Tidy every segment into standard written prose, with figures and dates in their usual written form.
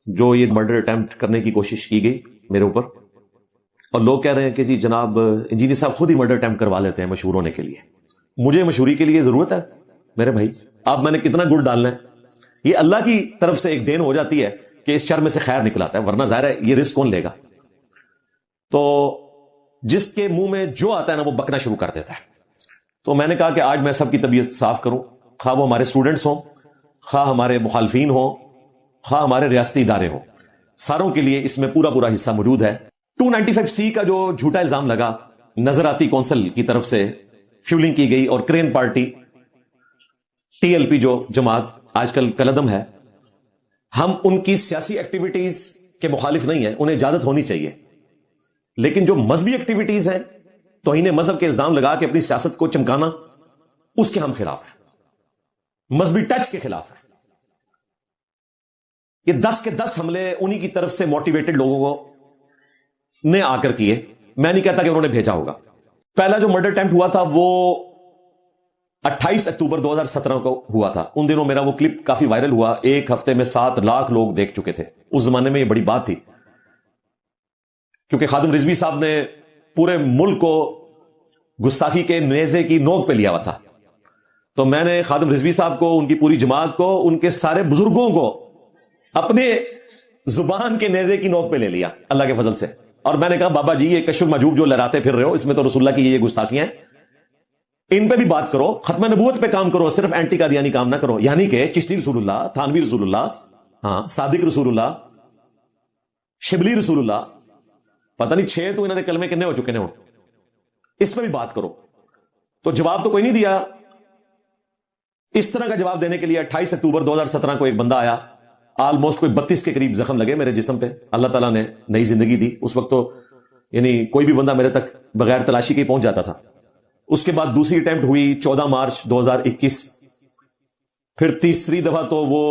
جو یہ murder attempt کرنے کی کوشش کی گئی میرے اوپر، اور لوگ کہہ رہے ہیں کہ جی جناب انجینئر صاحب خود ہی مرڈر اٹیمپٹ کروا لیتے ہیں مشہور ہونے کے لیے. مجھے مشہوری کے لیے ضرورت ہے میرے بھائی؟ آپ میں نے کتنا گڑ ڈالنا ہے؟ یہ اللہ کی طرف سے ایک دین ہو جاتی ہے کہ اس شر میں سے خیر نکلاتا ہے، ورنہ ظاہر ہے یہ رزق کون لے گا؟ تو جس کے منہ میں جو آتا ہے نا وہ بکنا شروع کر دیتا ہے. تو میں نے کہا کہ آج میں سب کی طبیعت صاف کروں، خواہ وہ ہمارے اسٹوڈنٹس ہوں، خواہ ہمارے مخالفین ہوں، خواہ ہمارے ریاستی ادارے ہوں، ساروں کے لیے اس میں پورا حصہ موجود ہے. 295C کا جو جھوٹا الزام لگا نظراتی کونسل کی طرف سے فیولنگ کی گئی، اور کرین پارٹی TLP جو جماعت آج کل کلعدم ہے، ہم ان کی سیاسی ایکٹیویٹیز کے مخالف نہیں ہیں، انہیں اجازت ہونی چاہیے، لیکن جو مذہبی ایکٹیویٹیز ہیں توہین مذہب کے الزام لگا کے اپنی سیاست کو چمکانا، اس کے ہم خلاف ہیں، مذہبی ٹچ کے خلاف ہیں. یہ 10 کے 10 حملے انہی کی طرف سے موٹیویٹڈ لوگوں کو نے آ کر کیے. میں نہیں کہتا کہ انہوں نے بھیجا ہوگا. پہلا جو مرڈر اٹیمپٹ ہوا تھا وہ 28 اکتوبر 2017 کو ہوا تھا. ان دنوں میرا وہ کلپ کافی وائرل ہوا، ایک ہفتے میں 7 لاکھ لوگ دیکھ چکے تھے. اس زمانے میں یہ بڑی بات تھی، کیونکہ خادم رضوی صاحب نے پورے ملک کو گستاخی کے نیزے کی نوک پہ لیا ہوا تھا. تو میں نے خادم رضوی صاحب کو، ان کی پوری جماعت کو، ان کے سارے بزرگوں کو اپنے زبان کے نیزے کی نوک پہ لے لیا اللہ کے فضل سے. اور میں نے کہا بابا جی یہ کشف مجوب جو لہراتے پھر رہے ہو، اس میں تو رسول اللہ کی یہ گستاخیاں ہیں، ان پہ بھی بات کرو، ختم نبوت پہ کام کرو، صرف اینٹی قادیانی کام نہ کرو. یعنی کہ چشتی رسول اللہ، تھانوی رسول اللہ، ہاں صادق رسول اللہ، شبلی رسول اللہ، پتہ نہیں 6 تو انہوں نے کلمے کتنے ہو چکے ہیں، اس پہ بھی بات کرو. تو جواب تو کوئی نہیں دیا. اس طرح کا جواب دینے کے لیے 28 اکتوبر 2017 کو ایک بندہ آیا، آلموسٹ کوئی 32 کے قریب زخم لگے میرے جسم پہ. اللہ تعالیٰ نے نئی زندگی دی. اس وقت تو یعنی کوئی بھی بندہ میرے تک بغیر تلاشی کے ہی پہنچ جاتا تھا. اس کے بعد دوسری اٹیمپٹ ہوئی 14 مارچ 2021. پھر تیسری دفعہ تو وہ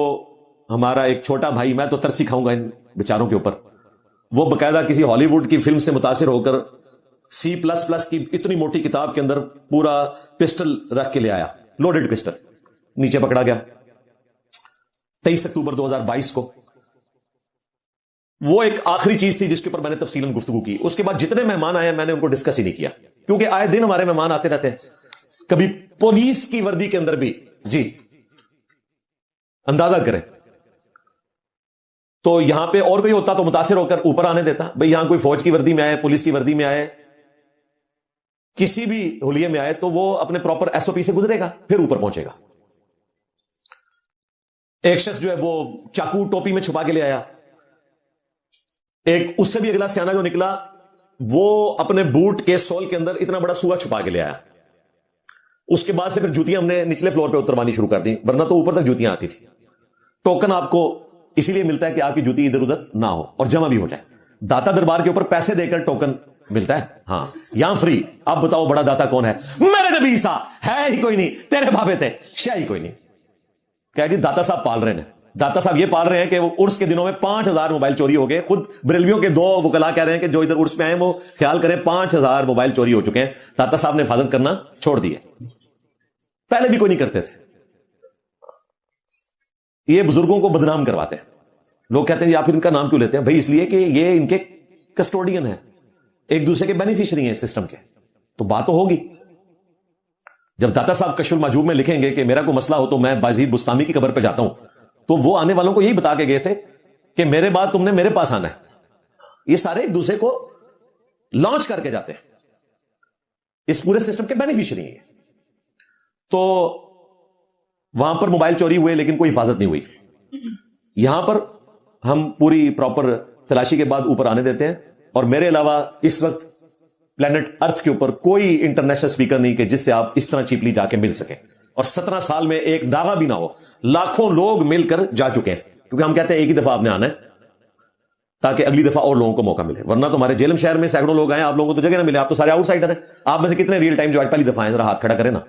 ہمارا ایک چھوٹا بھائی، میں تو ترسی کھاؤں گا ان بیچاروں کے اوپر، وہ باقاعدہ کسی ہالی ووڈ کی فلم سے متاثر ہو کر C++ کی اتنی موٹی کتاب کے اندر پورا پسٹل رکھ کے لے آیا، لوڈڈ پسٹل، نیچے پکڑا گیا 23 اکتوبر 2022 کو. وہ ایک آخری چیز تھی جس کے اوپر میں نے تفصیلاً گفتگو کی. اس کے بعد جتنے مہمان آئے میں نے ان کو ڈسکس ہی نہیں کیا، کیونکہ آئے دن ہمارے مہمان آتے رہتے ہیں، کبھی پولیس کی وردی کے اندر بھی. جی اندازہ کریں، تو یہاں پہ اور کوئی ہوتا تو متاثر ہو کر اوپر آنے دیتا. بھئی یہاں کوئی فوج کی وردی میں آئے، پولیس کی وردی میں آئے، کسی بھی حلیے میں آئے تو وہ اپنے پراپر SOP سے گزرے گا، پھر اوپر پہنچے گا. ایک شخص جو ہے وہ چاقو ٹوپی میں چھپا کے لے آیا. ایک اس سے بھی اگلا سیانہ جو نکلا، وہ اپنے بوٹ کے سول کے اندر اتنا بڑا سوا چھپا کے لے آیا. اس کے بعد سے پھر جوتیاں ہم نے نچلے فلور پہ اتروانی شروع کر دی، ورنہ تو اوپر تک جوتیاں آتی تھی. ٹوکن آپ کو اسی لیے ملتا ہے کہ آپ کی جوتی ادھر ادھر نہ ہو اور جمع بھی ہو جائے. داتا دربار کے اوپر پیسے دے کر ٹوکن ملتا ہے، ہاں یہاں فری. اب بتاؤ بڑا داتا کون ہے؟ میرے نبی عیسیٰ ہے ہی کوئی نہیں، تیرے بھابے تھے شے ہی کوئی نہیں. کیا جی داتا صاحب پال رہے ہیں. داتا صاحب یہ پال رہے ہیں کہ وہ عرس کے دنوں میں 5000 موبائل چوری ہو گئے. خود بریلویوں کے 2 وکلاء کہہ رہے ہیں کہ جو ادھر عرس میں آئے وہ خیال کریں 5000 موبائل چوری ہو چکے ہیں. داتا صاحب نے حفاظت کرنا چھوڑ دیے، پہلے بھی کوئی نہیں کرتے تھے. یہ بزرگوں کو بدنام کرواتے ہیں. لوگ کہتے ہیں یا پھر ان کا نام کیوں لیتے ہیں؟ بھائی اس لیے کہ یہ ان کے کسٹوڈین ہیں، ایک دوسرے کے بینیفیشری ہیں سسٹم کے. تو بات تو ہوگی. جب داتا صاحب کشف المحجوب میں لکھیں گے کہ میرا کوئی مسئلہ ہو تو میں بازید بستامی کی قبر پہ جاتا ہوں، تو وہ آنے والوں کو یہی بتا کے گئے تھے کہ میرے بعد تم نے میرے پاس آنا ہے. یہ سارے ایک دوسرے کو لانچ کر کے جاتے ہیں، اس پورے سسٹم کے بینیفیشری ہیں. تو وہاں پر موبائل چوری ہوئے لیکن کوئی حفاظت نہیں ہوئی. یہاں پر ہم پوری پراپر تلاشی کے بعد اوپر آنے دیتے ہیں. اور میرے علاوہ اس وقت پلانٹ ارتھ کے اوپر کوئی انٹرنیشنل اسپیکر نہیں کہ جس سے آپ اس طرح چیپلی جا کے مل سکیں. اور 17 سال میں ایک ڈاغا بھی نہ ہو، لاکھوں لوگ مل کر جا چکے ہیں. کیونکہ ہم کہتے ہیں ایک ہی دفعہ آپ نے آنا ہے تاکہ اگلی دفعہ اور لوگوں کو موقع ملے. ورنہ تو ہمارے جیلم شہر میں سینکڑوں لوگ آئے، آپ لوگوں کو تو جگہ نہ ملے. آپ تو سارے آؤٹ سائڈر ہیں. آپ میں سے کتنے ریئل ٹائم جو آج پہلی دفعہ آئے، ذرا ہاتھ کھڑا کریں نا.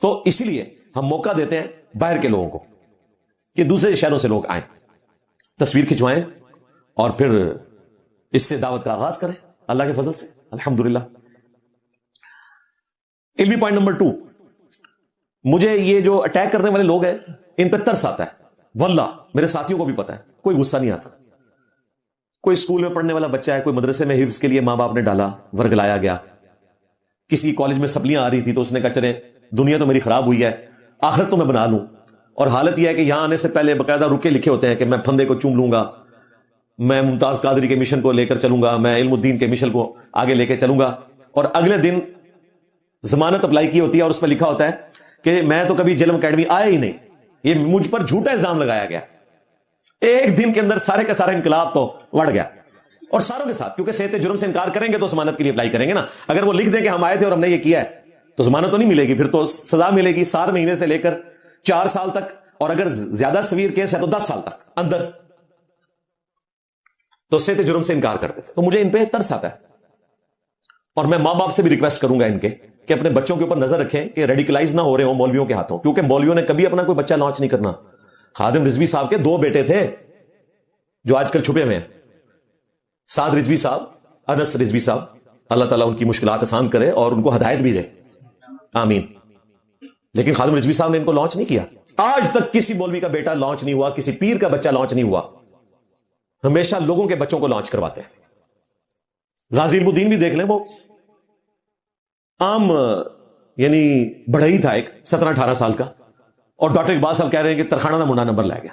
تو اسی لیے ہم موقع دیتے ہیں باہر کے لوگوں کو کہ دوسرے شہروں سے لوگ آئیں، تصویر کھنچوائیں اور پھر اس سے دعوت کا آغاز کریں اللہ کے فضل سے الحمدللہ. علمی پوائنٹ نمبر 2، مجھے یہ جو اٹیک کرنے والے لوگ ہیں ان پہ ترس آتا ہے. واللہ میرے ساتھیوں کو بھی پتا ہے, کوئی غصہ نہیں آتا. کوئی اسکول میں پڑھنے والا بچہ ہے, کوئی مدرسے میں حفظ کے لیے ماں باپ نے ڈالا, ورگلایا گیا, کسی کالج میں سپلیاں آ رہی تھی تو اس نے کہا چلے دنیا تو میری خراب ہوئی ہے, آخرت تو میں بنا لوں. اور حالت یہ ہے کہ یہاں آنے سے پہلے باقاعدہ رکے لکھے ہوتے ہیں کہ میں پھندے کو چوم لوں گا, میں ممتاز قادری کے مشن کو لے کر چلوں گا, میں علم الدین کے مشن کو آگے لے کے چلوں گا. اور اگلے دن ضمانت اپلائی کی ہوتی ہے اور اس پہ لکھا ہوتا ہے کہ میں تو کبھی جلم اکیڈمی آیا ہی نہیں, یہ مجھ پر جھوٹا الزام لگایا گیا. ایک دن کے اندر سارے کا سارا انقلاب تو بڑھ گیا. اور ساروں کے ساتھ, کیونکہ صحت جرم سے انکار کریں گے تو ضمانت کے لیے اپلائی کریں گے نا. اگر وہ لکھ دیں کہ ہم آئے تھے اور ہم نے یہ کیا ہے تو ضمانت تو نہیں ملے گی, پھر تو سزا ملے گی 7 مہینے سے لے کر 4 سال تک, اور اگر زیادہ سویر کیس ہے تو 10 سال تک اندر. تو صحت جرم سے انکار کرتے تھے. تو مجھے ان پہ ترس آتا ہے, اور میں ماں باپ سے بھی ریکویسٹ کروں گا ان کے کہ اپنے بچوں کے اوپر نظر رکھیں کہ ریڈیکلائز نہ ہو رہے ہوں مولویوں کے ہاتھوں, کیونکہ مولویوں نے کبھی اپنا کوئی بچہ لانچ نہیں کرنا. خادم رضوی صاحب کے 2 بیٹے تھے جو آج کل چھپے ہوئے ہیں, سعد رضوی صاحب, انس رضوی صاحب, اللہ تعالیٰ ان کی مشکلات آسان کرے اور ان کو ہدایت بھی دے, آمین. لیکن خادم رضوی صاحب نے ان کو لانچ نہیں کیا. آج تک کسی مولوی کا بیٹا لانچ نہیں ہوا, کسی پیر کا بچہ لانچ نہیں ہوا. ہمیشہ لوگوں کے بچوں کو لانچ کرواتے ہیں. غازی علم الدین بھی دیکھ لیں, وہ عام یعنی بڑھئی تھا ایک 17-18 سال کا, اور ڈاکٹر اقبال صاحب کہہ رہے ہیں کہ ترخانہ دا منڈا نمبر لے گیا.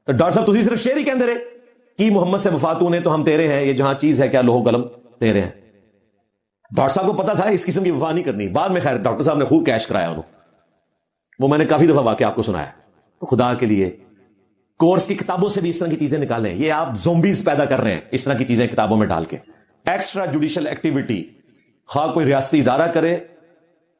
تو ڈاکٹر صاحب تسی صرف شعر ہی کہندے رہے کہ محمد سے وفاتوں نے تو ہم تیرے ہیں, یہ جہاں چیز ہے کیا لوہ قلم تیرے ہیں. ڈاکٹر صاحب کو پتا تھا اس قسم کی وفا نہیں کرنی. بعد میں خیر ڈاکٹر صاحب نے خوب کیش کرایا انہوں, وہ میں نے کافی دفعہ واقعہ آپ کو سنایا. تو خدا کے لیے کورس کی کتابوں سے بھی اس طرح کی چیزیں نکالیں. یہ آپ زومبیز پیدا کر رہے ہیں اس طرح کی چیزیں کتابوں میں ڈال کے. ایکسٹرا جوڈیشل ایکٹیویٹی, خواہ کوئی ریاستی ادارہ کرے,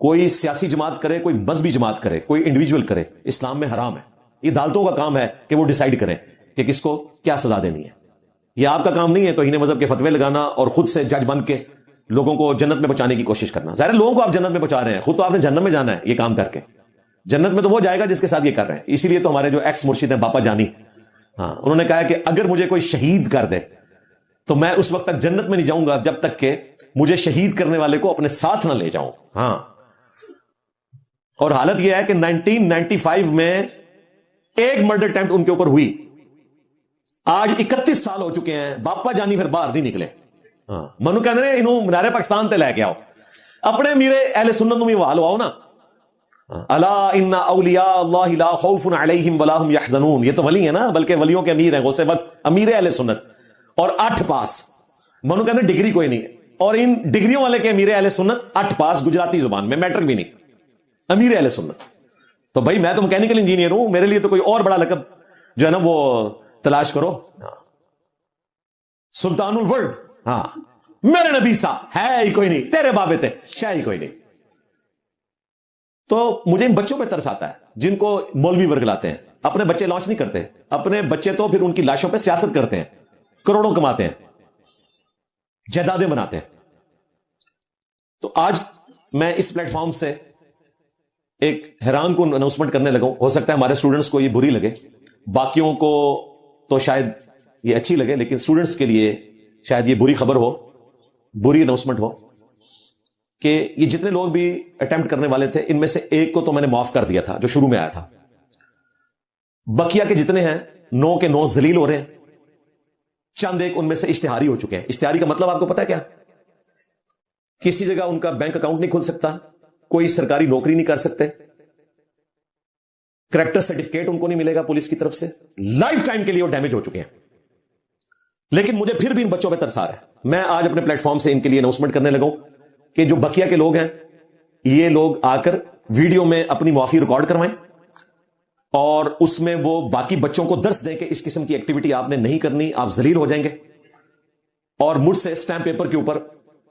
کوئی سیاسی جماعت کرے, کوئی مذہبی جماعت کرے, کوئی انڈیویجول کرے, اسلام میں حرام ہے. یہ عدالتوں کا کام ہے کہ وہ ڈیسائیڈ کریں کہ کس کو کیا سزا دینی ہے. یہ آپ کا کام نہیں ہے توہین مذہب کے فتوے لگانا اور خود سے جج بن کے لوگوں کو جنت میں پہنچانے کی کوشش کرنا. ظاہر ہے لوگوں کو آپ جنت میں پہنچا رہے ہیں, خود تو آپ نے جہنم میں جانا ہے یہ کام کر کے. جنت میں تو وہ جائے گا جس کے ساتھ یہ کر رہے ہیں. اسی لیے تو ہمارے جو ایکس مرشد ہیں باپا جانی, ہاں, انہوں نے کہا کہ اگر مجھے کوئی شہید کر دے تو میں اس وقت تک جنت میں نہیں جاؤں گا جب تک کہ مجھے شہید کرنے والے کو اپنے ساتھ نہ لے جاؤں. ہاں, اور حالت یہ ہے کہ 1995 میں ایک مرڈر اٹیمپٹ ان کے اوپر ہوئی. آج 31 سال ہو چکے ہیں, باپا جانی پھر باہر نہیں نکلے. منو کہہ رہے انہوں منارے پاکستان تے لے کے آؤ, اپنے میرے اہل سنت میں وال آؤ نا. الا ان اولیاء اللہ لا خوف علیہم ولا هم يحزنون. یہ تو ولی ہیں نا, بلکہ ولیوں کے امیر ہیں غوث وقت, امیر اہل سنت, اور 8 پاس. منو کہتے ہیں ڈگری کوئی نہیں, اور ان ڈگریوں والے کے امیر اہل سنت 8 پاس گجراتی زبان میں, میٹرک بھی نہیں, امیر اہل سنت. تو بھائی میں تو میکینیکل انجینئر ہوں, میرے لیے تو کوئی اور بڑا لقب جو ہے نا وہ تلاش کرو. سلطان الورلڈ, ہاں, میرے نبی صاحب ہے ہی کوئی نہیں, تیرے بابے تھے شاہ ہی کوئی نہیں. تو مجھے ان بچوں پہ ترس آتا ہے جن کو مولوی ورگلاتے ہیں. اپنے بچے لانچ نہیں کرتے, اپنے بچے تو پھر ان کی لاشوں پہ سیاست کرتے ہیں, کروڑوں کماتے ہیں, جائیدادیں بناتے ہیں. تو آج میں اس پلیٹ فارم سے ایک حیران کن اناؤنسمنٹ کرنے لگا ہوں. ہو سکتا ہے ہمارے اسٹوڈنٹس کو یہ بری لگے, باقیوں کو تو شاید یہ اچھی لگے, لیکن اسٹوڈنٹس کے لیے شاید یہ بری خبر ہو, بری اناؤنسمنٹ ہو کہ یہ جتنے لوگ بھی اٹیمپٹ کرنے والے تھے ان میں سے ایک کو تو میں نے معاف کر دیا تھا جو شروع میں آیا تھا. بقیہ کے جتنے ہیں 9 کے 9 ذلیل ہو رہے ہیں. چند ایک ان میں سے اشتہاری ہو چکے ہیں. اشتہاری کا مطلب آپ کو پتا ہے کیا؟ کسی جگہ ان کا بینک اکاؤنٹ نہیں کھل سکتا, کوئی سرکاری نوکری نہیں کر سکتے, کریکٹر سرٹیفکیٹ ان کو نہیں ملے گا پولیس کی طرف سے, لائف ٹائم کے لیے وہ ڈیمیج ہو چکے ہیں. لیکن مجھے پھر بھی ان بچوں پہ ترس آ رہا ہے. میں آج اپنے پلیٹ فارم سے ان کے لیے اناؤنسمنٹ کرنے لگا ہوں کہ جو بقیہ کے لوگ ہیں یہ لوگ آ کر ویڈیو میں اپنی معافی ریکارڈ کروائیں, اور اس میں وہ باقی بچوں کو درس دیں کہ اس قسم کی ایکٹیویٹی آپ نے نہیں کرنی, آپ ذلیل ہو جائیں گے. اور مجھ سے اسٹیمپ پیپر کے اوپر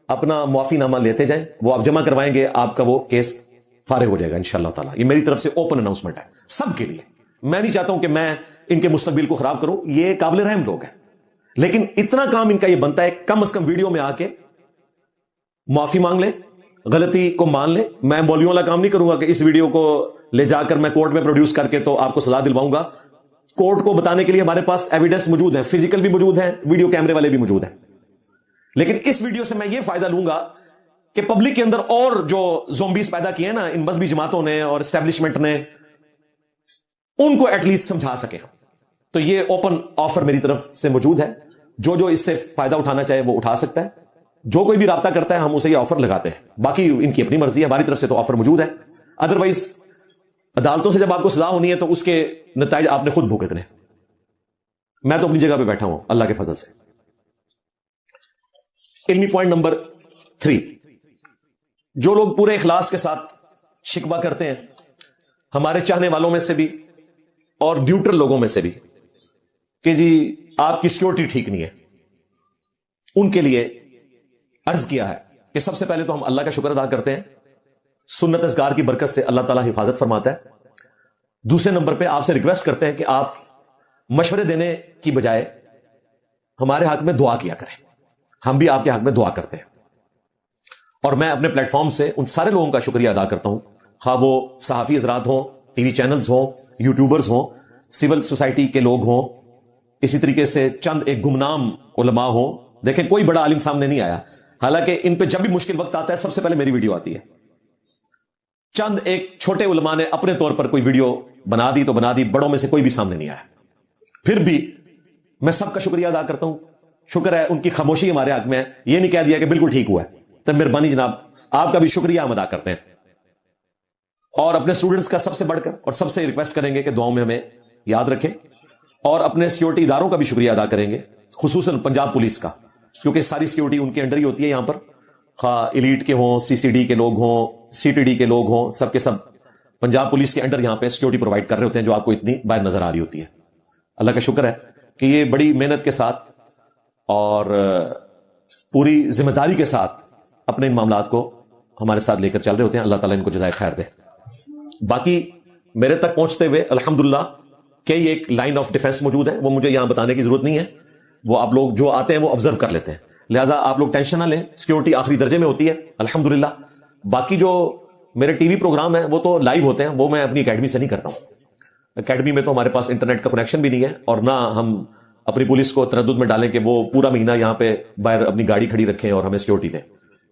اپنا معافی نامہ لیتے جائیں, وہ آپ جمع کروائیں گے, آپ کا وہ کیس فارغ ہو جائے گا انشاءاللہ تعالیٰ. یہ میری طرف سے اوپن اناؤنسمنٹ ہے سب کے لیے. میں نہیں چاہتا ہوں کہ میں ان کے مستقبل کو خراب کروں, یہ قابل رحم لوگ ہیں, لیکن اتنا کام ان کا یہ بنتا ہے کم از کم ویڈیو میں آ کے معافی مانگ لے, غلطی کو مان لے. میں مولویوں والا کام نہیں کروں گا کہ اس ویڈیو کو لے جا کر میں کورٹ میں پروڈیوس کر کے تو آپ کو سزا دلواؤں گا. کورٹ کو بتانے کے لیے ہمارے پاس ایویڈنس موجود ہے, فزیکل بھی موجود ہے, ویڈیو کیمرے والے بھی موجود ہیں. لیکن اس ویڈیو سے میں یہ فائدہ لوں گا کہ پبلک کے اندر اور جو زومبیز پیدا کیے ہیں نا ان مذہبی جماعتوں نے اور اسٹیبلشمنٹ نے, ان کو ایٹ لیسٹ سمجھا سکے. تو یہ اوپن آفر میری طرف سے موجود ہے. جو جو اس سے فائدہ اٹھانا چاہے وہ اٹھا سکتا ہے. جو کوئی بھی رابطہ کرتا ہے ہم اسے یہ آفر لگاتے ہیں. باقی ان کی اپنی مرضی ہے, ہماری طرف سے تو آفر موجود ہے. ادروائز عدالتوں سے جب آپ کو سزا ہونی ہے تو اس کے نتائج آپ نے خود بھگتنے. میں تو اپنی جگہ پہ بیٹھا ہوں اللہ کے فضل سے. علمی پوائنٹ نمبر 3, جو لوگ پورے اخلاص کے ساتھ شکوہ کرتے ہیں ہمارے چاہنے والوں میں سے بھی اور نیوٹرل لوگوں میں سے بھی کہ جی آپ کی سیکورٹی ٹھیک نہیں ہے, ان کے لیے عرض کیا ہے کہ سب سے پہلے تو ہم اللہ کا شکر ادا کرتے ہیں, سنت اذکار کی برکت سے اللہ تعالیٰ حفاظت فرماتا ہے. دوسرے نمبر پہ آپ سے ریکویسٹ کرتے ہیں کہ آپ مشورے دینے کی بجائے ہمارے حق میں دعا کیا کریں. ہم بھی آپ کے حق میں دعا کرتے ہیں. اور میں اپنے پلیٹ فارم سے ان سارے لوگوں کا شکریہ ادا کرتا ہوں, خواہ وہ صحافی حضرات ہوں, ٹی وی چینلز ہوں, یوٹیوبرز ہوں, سول سوسائٹی کے لوگ ہوں, اسی طریقے سے چند ایک گمنام علماء ہوں. دیکھیں کوئی بڑا عالم سامنے نہیں آیا, حالانکہ ان پہ جب بھی مشکل وقت آتا ہے سب سے پہلے میری ویڈیو آتی ہے. چند ایک چھوٹے علماء نے اپنے طور پر کوئی ویڈیو بنا دی تو بنا دی, بڑوں میں سے کوئی بھی سامنے نہیں آیا. پھر بھی میں سب کا شکریہ ادا کرتا ہوں. شکر ہے ان کی خاموشی ہمارے حق میں ہے, یہ نہیں کہہ دیا کہ بالکل ٹھیک ہوا ہے. تب مہربانی جناب آپ کا بھی شکریہ ہم ادا کرتے ہیں. اور اپنے اسٹوڈنٹس کا سب سے بڑھ کر اور سب سے ریکویسٹ کریں گے کہ دعاؤں میں ہمیں یاد رکھیں, اور اپنے سیکورٹی اداروں کا بھی شکریہ ادا کریں گے, خصوصاً پنجاب پولیس کا, کیونکہ ساری سیکورٹی ان کے انڈر ہی ہوتی ہے. یہاں پر خواہ ایلیٹ کے ہوں, سی سی ڈی کے لوگ ہوں, سی ٹی ڈی کے لوگ ہوں, سب کے سب پنجاب پولیس کے انڈر یہاں پہ سیکورٹی پرووائڈ کر رہے ہوتے ہیں, جو آپ کو اتنی باہر نظر آ رہی ہوتی ہے. اللہ کا شکر ہے کہ یہ بڑی محنت کے ساتھ اور پوری ذمہ داری کے ساتھ اپنے ان معاملات کو ہمارے ساتھ لے کر چل رہے ہوتے ہیں. اللہ تعالیٰ ان کو جزائے خیر دے. باقی میرے تک پہنچتے ہوئے الحمدللہ کئی ایک لائن آف ڈیفense موجود ہے, وہ مجھے یہاں بتانے کی ضرورت نہیں ہے, وہ آپ لوگ جو آتے ہیں وہ آبزرو کر لیتے ہیں. لہٰذا آپ لوگ ٹینشن نہ لیں, سیکورٹی آخری درجے میں ہوتی ہے الحمدللہ. باقی جو میرے ٹی وی پروگرام ہیں وہ تو لائیو ہوتے ہیں, وہ میں اپنی اکیڈمی سے نہیں کرتا ہوں. اکیڈمی میں تو ہمارے پاس انٹرنیٹ کا کنیکشن بھی نہیں ہے, اور نہ ہم اپنی پولیس کو تردد میں ڈالیں کہ وہ پورا مہینہ یہاں پہ باہر اپنی گاڑی کھڑی رکھیں اور ہمیں سیکورٹی دیں.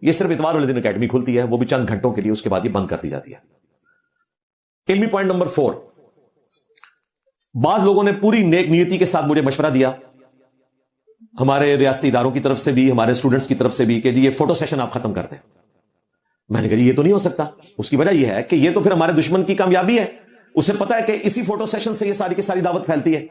یہ صرف اتوار والے دن اکیڈمی کھلتی ہے, وہ بھی چند گھنٹوں کے لیے, اس کے بعد یہ بند کر دی جاتی ہے. علمی پوائنٹ نمبر 4, بعض لوگوں نے پوری نیک نیتی کے ساتھ مجھے مشورہ دیا, ہمارے ریاستی اداروں کی طرف سے بھی, ہمارے اسٹوڈنٹس کی طرف سے بھی, کہ جی یہ فوٹو سیشن آپ ختم کر دیں. میں نے کہا یہ تو نہیں ہو سکتا. اس کی وجہ یہ ہے کہ یہ تو پھر ہمارے دشمن کی کامیابی ہے. اسے پتا ہے کہ اسی فوٹو سیشن سے یہ ساری کی ساری دعوت پھیلتی ہے,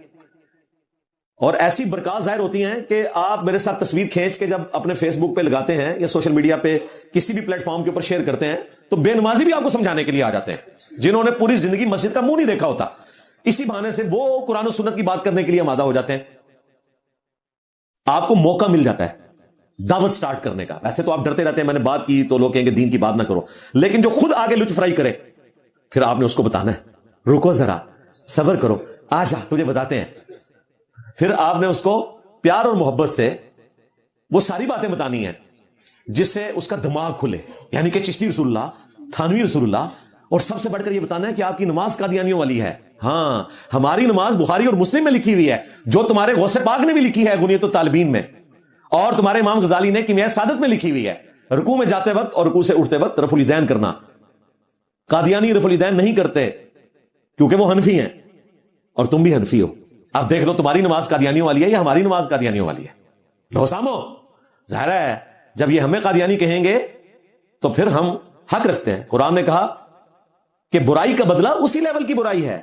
اور ایسی برکات ظاہر ہوتی ہیں کہ آپ میرے ساتھ تصویر کھینچ کے جب اپنے فیس بک پہ لگاتے ہیں یا سوشل میڈیا پہ کسی بھی پلیٹ فارم کے اوپر شیئر کرتے ہیں تو بے نمازی بھی آپ کو سمجھانے کے لیے آ جاتے ہیں, جنہوں نے پوری زندگی مسجد کا منہ نہیں دیکھا ہوتا. اسی بہانے سے وہ قرآن و سنت کی بات کرنے کے لیے آمادہ ہو جاتے ہیں. آپ کو موقع مل جاتا ہے دعوت سٹارٹ کرنے کا. ویسے تو آپ ڈرتے رہتے ہیں, میں نے بات کی تو لوگ کہیں گے دین کی بات نہ کرو, لیکن جو خود آگے لچ فرائی کرے پھر آپ نے اس کو بتانا ہے, رکو ذرا صبر کرو, آ جا تجھے بتاتے ہیں. پھر آپ نے اس کو پیار اور محبت سے وہ ساری باتیں بتانی ہیں جس سے اس کا دماغ کھلے, یعنی کہ چشتی رسول اللہ, تھانوی رسول اللہ, اور سب سے بڑھ کر یہ بتانا ہے کہ آپ کی نماز قادیانیوں والی ہے. ہاں, ہماری نماز بخاری اور مسلم میں لکھی ہوئی ہے, جو تمہارے غوث پاک نے بھی لکھی ہے غنیت الطالبین میں, اور تمہارے امام غزالی نے کیمیائے سعادت میں لکھی ہوئی ہے. رکوع میں جاتے وقت اور رکوع سے اٹھتے وقت رفع الیدین کرنا. قادیانی رفع الیدین نہیں کرتے کیونکہ وہ حنفی ہیں اور تم بھی حنفی ہو. اب دیکھ لو تمہاری نماز قادیانیوں والی ہے یا ہماری نماز قادیانیوں والی ہے. لو سامو, ظاہر ہے جب یہ ہمیں قادیانی کہیں گے تو پھر ہم حق رکھتے ہیں. قرآن نے کہا کہ برائی کا بدلہ اسی لیول کی برائی ہے,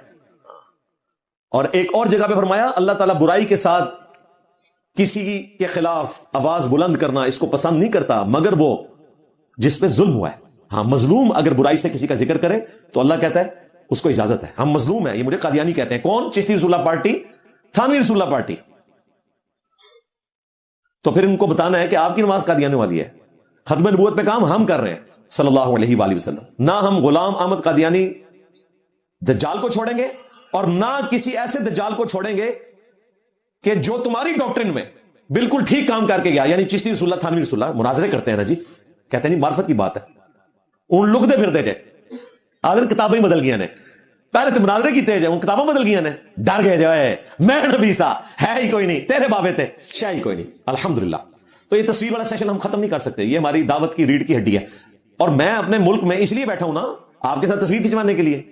اور ایک اور جگہ پہ فرمایا اللہ تعالیٰ برائی کے ساتھ کسی کے خلاف آواز بلند کرنا اس کو پسند نہیں کرتا مگر وہ جس پہ ظلم ہوا ہے. ہاں, مظلوم اگر برائی سے کسی کا ذکر کرے تو اللہ کہتا ہے اس کو اجازت ہے. ہم مظلوم ہیں, یہ مجھے قادیانی کہتے ہیں. کون؟ چشتی رسول اللہ پارٹی, تھانوی رسول اللہ پارٹی. تو پھر ان کو بتانا ہے کہ آپ کی نماز قادیانی والی ہے. ختم نبوت پہ کام ہم کر رہے ہیں صلی اللہ علیہ وآلہ وسلم. نہ ہم غلام احمد قادیانی دجال کو چھوڑیں گے, اور نہ کسی ایسے دجال کو چھوڑیں گے کہ جو تمہاری ڈاکٹرن میں بالکل ٹھیک کام کر کے گیا. یعنی چشتی رسول اللہ, تھانوی رسول اللہ مناظرے کرتے ہیں نا جی, کہتے ہیں نہیں معرفت کی بات ہے. ان لکھ دے پھر دے جائے, آدر کتابیں بدل گیا نے, پہلے تو مناظرے کی تیز ہے, ان کتابیں بدل گیا نے, ڈر گئے جو ہے میں نبی سا ہے ہی کوئی نہیں, تیرے بابے تھے شاہ ہی کوئی نہیں. الحمدللہ. تو یہ تصویر والا سیشن ہم ختم نہیں کر سکتے, یہ ہماری دعوت کی ریڑھ کی ہڈی ہے. اور میں اپنے ملک میں اس لیے بیٹھا ہوں نا آپ کے ساتھ تصویر کھنچوانے کے لیے.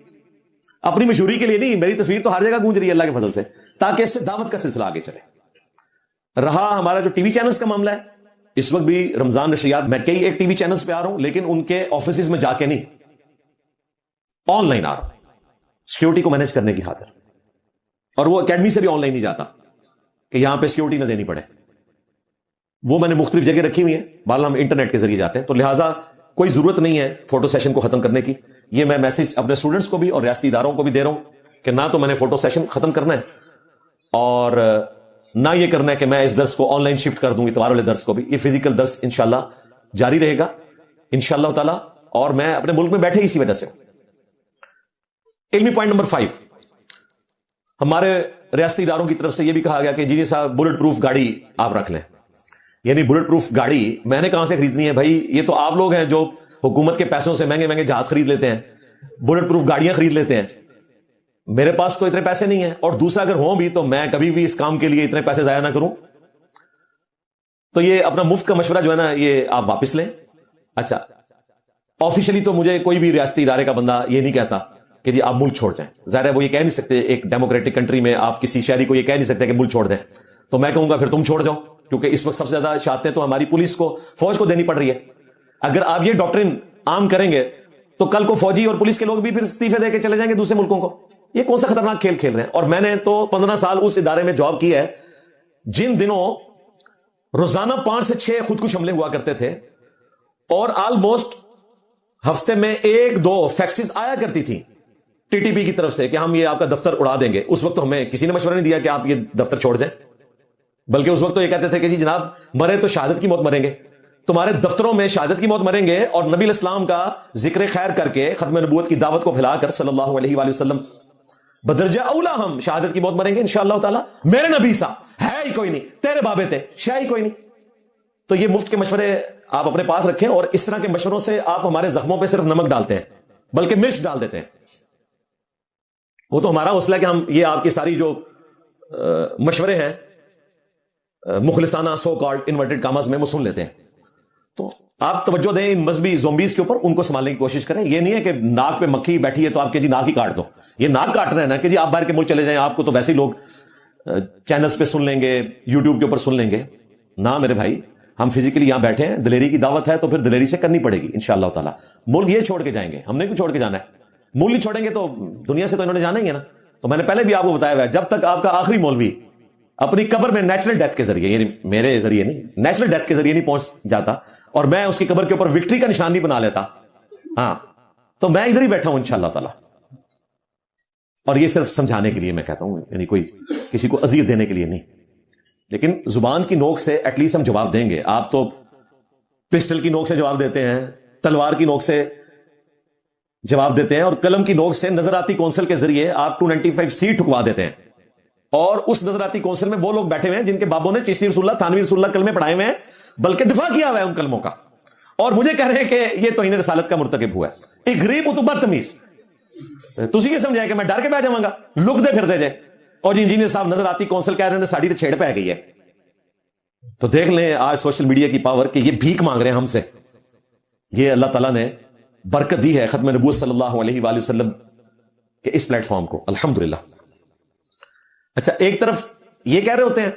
اپنی مشہوری کے لیے نہیں, میری تصویر تو ہر جگہ گونج رہی ہے اللہ کے فضل سے, تاکہ اس سے دعوت کا سلسلہ آگے چلے. رہا ہمارا جو ٹی وی چینلز کا معاملہ ہے, اس وقت بھی رمضان نشریات میں کئی ایک ٹی وی چینلز پہ آ رہا ہوں, لیکن ان کے آفیسز میں جا کے نہیں, آن لائن آ رہا ہوں سیکیورٹی کو مینج کرنے کی خاطر. اور وہ اکیڈمی سے بھی آن لائن نہیں جاتا کہ یہاں پہ سیکیورٹی نہ دینی پڑے, وہ میں نے مختلف جگہ رکھی ہوئی ہیں. بہرحال ہم انٹرنیٹ کے ذریعے جاتے ہیں, تو لہٰذا کوئی ضرورت نہیں ہے فوٹو سیشن کو ختم کرنے کی. یہ میں میسج اپنے اسٹوڈنٹس کو بھی اور ریاستی اداروں کو بھی دے رہا ہوں کہ نہ تو میں نے فوٹو سیشن ختم کرنا ہے, اور نہ یہ کرنا ہے کہ میں اس درس کو آن لائن شفٹ کر دوں اتوار والے درس کو بھی. یہ فزیکل درس انشاءاللہ جاری رہے گا انشاءاللہ تعالی, اور میں اپنے ملک میں بیٹھے اسی وجہ سے. علمی پوائنٹ نمبر 5, ہمارے ریاستی اداروں کی طرف سے یہ بھی کہا گیا کہ جی صاحب بلٹ پروف گاڑی آپ رکھ لیں. یعنی بلٹ پروف گاڑی میں نے کہاں سے خریدنی ہے بھائی؟ یہ تو آپ لوگ ہیں جو حکومت کے پیسوں سے مہنگے مہنگے جہاز خرید لیتے ہیں, بلٹ پروف گاڑیاں خرید لیتے ہیں. میرے پاس تو اتنے پیسے نہیں ہیں, اور دوسرا اگر ہوں بھی تو میں کبھی بھی اس کام کے لیے اتنے پیسے ضائع نہ کروں. تو یہ اپنا مفت کا مشورہ جو ہے نا یہ آپ واپس لیں. اچھا, آفیشلی تو مجھے کوئی بھی ریاستی ادارے کا بندہ یہ نہیں کہتا کہ جی آپ ملک چھوڑ جائیں. ظاہر ہے وہ یہ کہہ نہیں سکتے, ایک ڈیموکریٹک کنٹری میں آپ کسی شہری کو یہ کہہ نہیں سکتے کہ ملک چھوڑ دیں. تو میں کہوں گا پھر تم چھوڑ جاؤ, کیونکہ اس وقت سب سے زیادہ شہادتیں تو ہماری پولیس کو, فوج کو دینی پڑ رہی ہے. اگر آپ یہ ڈاکٹرن عام کریں گے تو کل کو فوجی اور پولیس کے لوگ بھی پھر استعفے دے کے چلے جائیں گے دوسرے ملکوں کو. یہ کون سا خطرناک کھیل کھیل رہے ہیں؟ اور میں نے تو 15 سال اس ادارے میں جاب کی ہے جن دنوں روزانہ 5 سے 6 خودکش حملے ہوا کرتے تھے, اور آلموسٹ ہفتے میں 1-2 فیکسز آیا کرتی تھی ٹی ٹی پی کی طرف سے کہ ہم یہ آپ کا دفتر اڑا دیں گے. اس وقت تو ہمیں کسی نے مشورہ نہیں دیا کہ آپ یہ دفتر چھوڑ جائیں, بلکہ اس وقت تو یہ کہتے تھے کہ جی جناب مرے تو شہادت کی موت مریں گے, تمہارے دفتروں میں شہادت کی موت مریں گے, اور نبی الاسلام کا ذکر خیر کر کے ختم نبوت کی دعوت کو پھیلا کر صلی اللہ علیہ وآلہ وسلم بدرجہ اولا ہم شہادت کی موت مریں گے انشاءاللہ تعالی. میرے نبی سا ہے ہی کوئی نہیں, تیرے بابے تھے شے ہی کوئی نہیں. تو یہ مفت کے مشورے آپ اپنے پاس رکھیں, اور اس طرح کے مشوروں سے آپ ہمارے زخموں پہ صرف نمک ڈالتے ہیں, بلکہ مرچ ڈال دیتے ہیں. وہ تو ہمارا حوصلہ ہے کہ ہم یہ آپ کی ساری جو مشورے ہیں مخلصانہ سو کالڈ انورٹڈ کاماز میں وہ سن لیتے ہیں. تو آپ توجہ دیں ان مذہبی زومبیز کے اوپر, ان کو سنبھالنے کی کوشش کریں. یہ نہیں ہے کہ ناک پہ مکھی بیٹھی ہے تو آپ کے جی ناک ہی کاٹ دو. یہ ناک کاٹ رہے ہیں نا کہ جی آپ باہر کے ملک چلے جائیں, آپ کو تو ویسے ہی لوگ چینلز پہ سن لیں گے, یوٹیوب کے اوپر سن لیں گے. نہ میرے بھائی, ہم فزیکلی یہاں بیٹھے ہیں, دلیری کی دعوت ہے تو پھر دلیری سے کرنی پڑے گی انشاءاللہ تعالی. ملک یہ چھوڑ کے جائیں گے, ہم نے کیوں چھوڑ کے جانا ہے؟ ملک نہیں چھوڑیں گے تو دنیا سے تو انہوں نے جانا ہی ہے نا. تو میں نے پہلے بھی آپ کو بتایا ہوا ہے, جب تک آپ کا آخری مولوی اپنی قبر میں نیچرل ڈیتھ کے ذریعے, یعنی میرے ذریعے نہیں, نیچرل ڈیتھ کے ذریعے نہیں پہنچ جاتا, اور میں اس کی قبر کے اوپر وکٹری کا نشان نہیں بنا لیتا, ہاں تو میں ادھر ہی بیٹھا ہوں انشاءاللہ تعالی. اور یہ صرف سمجھانے کے لیے میں کہتا ہوں, یعنی کوئی کسی کو اذیت دینے کے لیے نہیں. لیکن زبان کی نوک سے ایٹ لیسٹ ہم جواب دیں گے. آپ تو پسٹل کی نوک سے جواب دیتے ہیں, تلوار کی نوک سے جواب دیتے ہیں, اور قلم کی نوک سے نظراتی کونسل کے ذریعے آپ 295 سیٹ ٹھکوا دیتے ہیں. اور اس نظراتی کونسل میں وہ لوگ بیٹھے ہوئے ہیں جن کے بابوں نے چشتی رسول اللہ, تھانوی رسول اللہ کلمے پڑھائے ہوئے ہیں, بلکہ دفاع کیا ہوا ہے ان کلموں کا, اور مجھے کہہ رہے ہیں کہ یہ توہین رسالت کا مرتکب ہوا ہے. ایک غریب تو بدتمیز, تسی یہ سمجھایا کہ میں ڈر کے بیٹھ جاؤں گا, لک دے پھر دے جائے, اور جی انجینئر صاحب نظراتی کونسل کہہ رہے ہیں ساڑی تو چھیڑ پہ گئی ہے. تو دیکھ لیں آج سوشل میڈیا کی پاور کہ یہ بھیک مانگ رہے ہیں ہم سے. یہ اللہ تعالیٰ نے برکت دی ہے ختم نبوت صلی اللہ علیہ وآلہ وسلم کے اس پلیٹ فارم کو, الحمدللہ. اچھا, ایک طرف یہ کہہ رہے ہوتے ہیں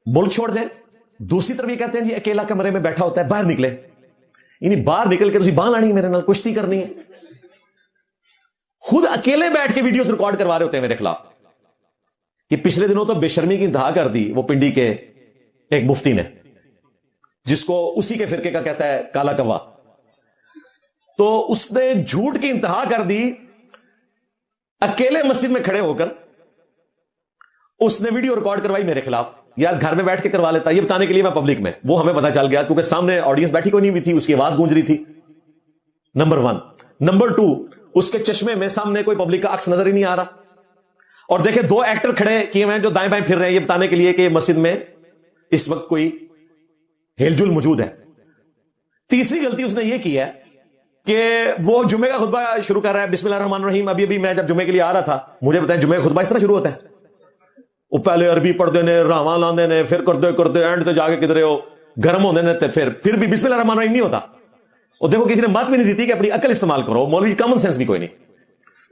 ملک چھوڑ جائیں, دوسری طرف یہ کہتے ہیں جی اکیلا کمرے میں بیٹھا ہوتا ہے, باہر نکلے. یعنی باہر نکل کے تسی باں لانی ہے, میرے نال کشتی کرنی ہے. خود اکیلے بیٹھ کے ویڈیوز ریکارڈ کروا رہے ہوتے ہیں میرے خلاف. یہ پچھلے دنوں تو بے شرمی کی انتہا کر دی وہ پنڈی کے ایک مفتی نے, جس کو اسی کے فرقے کا کہتا ہے کالا کوا. تو اس نے جھوٹ کی انتہا کر دی, اکیلے مسجد میں کھڑے ہو کر اس نے ویڈیو ریکارڈ کروائی میرے خلاف. یار گھر میں بیٹھ کے کروا لیتا, یہ بتانے کے لیے میں پبلک میں, وہ ہمیں پتا چل گیا کیونکہ سامنے آڈینس بیٹھی کوئی نہیں ہوئی تھی, اس کی آواز گونج رہی تھی. نمبر 1. نمبر 2, اس کے چشمے میں سامنے کوئی پبلک کا عکس نظر ہی نہیں آ رہا. اور دیکھیں 2 ایکٹر کھڑے کیے ہوئے ہیں جو دائیں بائیں پھر رہے ہیں, یہ بتانے کے لیے کہ مسجد میں اس وقت کوئی ہل جل موجود ہے. تیسری غلطی اس نے یہ کی ہے کہ وہ جمعے کا خطبہ شروع کر رہا ہے بسم اللہ الرحمن الرحیم. ابھی میں جب جمعے کے لیے آ رہا تھا, مجھے بتائیں جمعے کا خطبہ اس طرح شروع ہوتا ہے؟ وہ پہلے عربی پڑھتے نے, راواں لاندے نے, پھر کرتے اینڈ تے جا کے کدھر ہو گرم ہوندے نے, پھر بھی بسم اللہ الرحمن الرحیم نہیں ہوتا. اور دیکھو کسی نے بات بھی نہیں دی تھی کہ اپنی عقل استعمال کرو, مولوی کامن سینس بھی کوئی نہیں.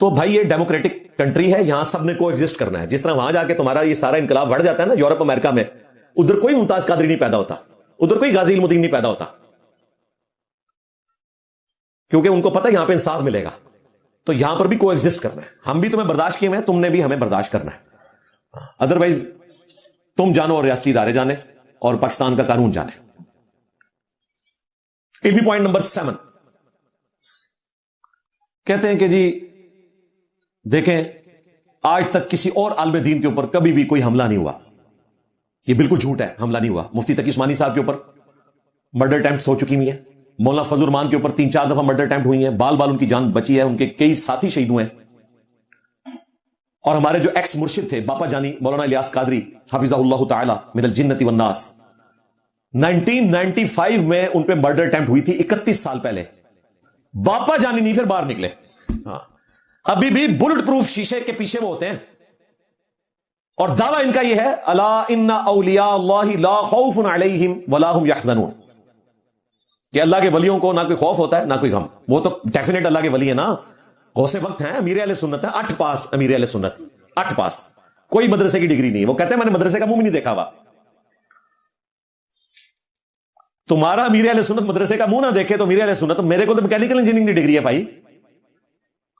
تو بھائی یہ ڈیموکریٹک کنٹری ہے, یہاں سب نے کو ایگزسٹ کرنا ہے. جس طرح وہاں جا کے تمہارا یہ سارا انقلاب بڑھ جاتا ہے نا یورپ امریکہ میں, ادھر کوئی ممتاز قادری نہیں پیدا ہوتا, ادھر کوئی غازی علم الدین نہیں پیدا ہوتا, کیونکہ ان کو پتہ یہاں پہ انصاف ملے گا. تو یہاں پر بھی کو ایگزسٹ کرنا ہے. ہم بھی تمہیں برداشت کیے ہیں, تم نے بھی ہمیں برداشت کرنا ہے. ادروائز تم جانو اور ریاستی ادارے جانے اور پاکستان کا قانون جانے. علمی پوائنٹ نمبر 7 کہتے ہیں کہ جی دیکھیں آج تک کسی اور عالم دین کے اوپر کبھی بھی کوئی حملہ نہیں ہوا. یہ بالکل جھوٹ ہے, حملہ نہیں ہوا. مفتی تقی عثمانی صاحب کے اوپر مرڈر اٹیمپٹس ہو چکی ہوئی ہیں, مولانا فضل الرحمان کے اوپر 3-4 دفعہ مرڈر اٹیمپٹ ہوئی ہیں, بال بال ان کی جان بچی ہے, ان کے کئی ساتھی شہید ہوئے ہیں. اور ہمارے جو ایکس مرشد تھے باپا جانی مولانا الیاس قادری حفظہ اللہ تعالی من الجنت والناس, 1995 میں ان پہ مرڈر اٹیمپٹ ہوئی تھی, 31 سال پہلے. باپا جانی نہیں پھر باہر نکلے. ابھی بھی بلٹ پروف شیشے کے پیچھے وہ ہوتے ہیں, اور دعویٰ ان کا یہ ہے الا ان اولیاء اللہ لا خوف علیہم ولا هم یحزنون, کہ اللہ کے ولیوں کو نہ کوئی خوف ہوتا ہے نہ کوئی غم. وہ تو ڈیفینیٹ اللہ کے ولی ہے نا, غوث وقت ہیں, امیر اہل سنت ہے, 8 پاس امیر اہل سنت, 8 پاس, کوئی مدرسے کی ڈگری نہیں. وہ کہتے ہیں میں نے مدرسے کا منہ بھی نہیں دیکھا ہوا. تمہارا امیر اہل سنت مدرسے کا منہ نہ دیکھے تو امیر اہل سنت. میرے کو تو میکینیکل انجینئرنگ کی ڈگری ہے بھائی,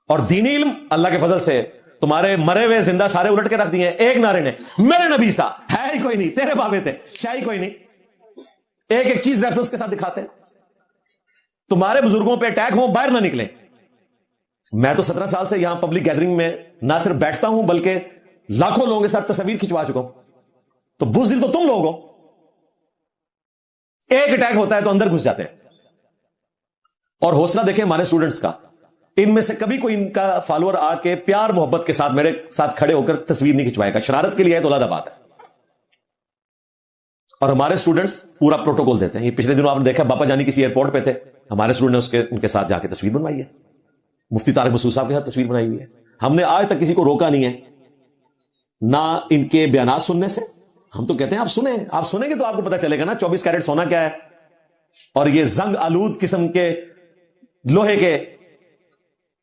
اور دینی علم اللہ کے فضل سے تمہارے مرے ہوئے زندہ سارے الٹ کے رکھ دیے ہیں. ایک نعرے نے میرے نبی سا ہے ہی کوئی نہیں, تیرے بابے تھے شاہی کوئی نہیں, ایک ایک چیز ریفرنس کے ساتھ دکھاتے ہیں. تمہارے بزرگوں پہ اٹیک ہوں باہر نہ نکلیں. میں تو 17 سال سے یہاں پبلک گیدرنگ میں نہ صرف بیٹھتا ہوں بلکہ لاکھوں لوگوں کے ساتھ تصویر کھنچوا چکا ہوں. تو بزدل تو تم لوگ ہو, ایک اٹیک ہوتا ہے تو اندر گھس جاتے ہیں. اور حوصلہ دیکھیں ہمارے اسٹوڈنٹس کا, ان میں سے کبھی کوئی ان کا فالوور آ کے پیار محبت کے ساتھ میرے ساتھ کھڑے ہو کر تصویر نہیں کھنچوائے گا. شرارت کے لیے ہے تو زیادہ بات ہے. اور ہمارے اسٹوڈنٹس پورا پروٹوکول دیتے ہیں. یہ پچھلے دنوں آپ نے دیکھا باپا جانی کسی ایئرپورٹ پہ تھے, ہمارے اسٹوڈنٹ نے ان کے ساتھ جا کے تصویر بنوائی ہے. مفتی طارق مسعود صاحب کے ساتھ تصویر بنائی ہوئی ہے. ہم نے آج تک کسی کو روکا نہیں ہے, نہ ان کے بیانات سننے سے. ہم تو کہتے ہیں آپ سنیں گے تو آپ کو پتہ چلے گا نا 24 کیرٹ سونا کیا ہے, اور یہ زنگ آلود قسم کے لوہے کے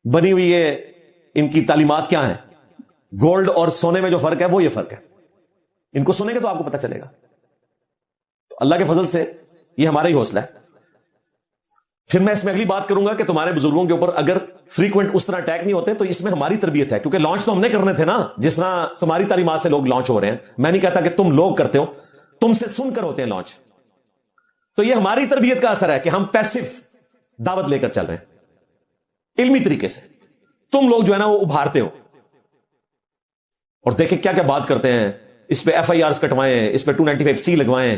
بنی ہوئی ہے ان کی تعلیمات کیا ہیں. گولڈ اور سونے میں جو فرق ہے وہ یہ فرق ہے. ان کو سنیں گے تو آپ کو پتہ چلے گا. تو اللہ کے فضل سے یہ ہمارا ہی حوصلہ ہے. پھر میں اس میں اگلی بات کروں گا کہ تمہارے بزرگوں کے اوپر اگر فریکوینٹ اس طرح اٹیک نہیں ہوتے تو اس میں ہماری تربیت ہے, کیونکہ لانچ تو ہم نے کرنے تھے نا, جس طرح تمہاری تعلیمات سے لوگ لانچ ہو رہے ہیں. میں نہیں کہتا کہ تم لوگ کرتے ہو, تم سے سن کر ہوتے ہیں لانچ. تو یہ ہماری تربیت کا اثر ہے کہ ہم پیسو دعوت لے کر چل رہے ہیں علمی طریقے سے. تم لوگ جو ہے نا وہ ابھارتے ہو. اور دیکھیں کیا کیا بات کرتے ہیں, اس پہ FIRs کٹوائیں, اس پہ 295C لگوائیں.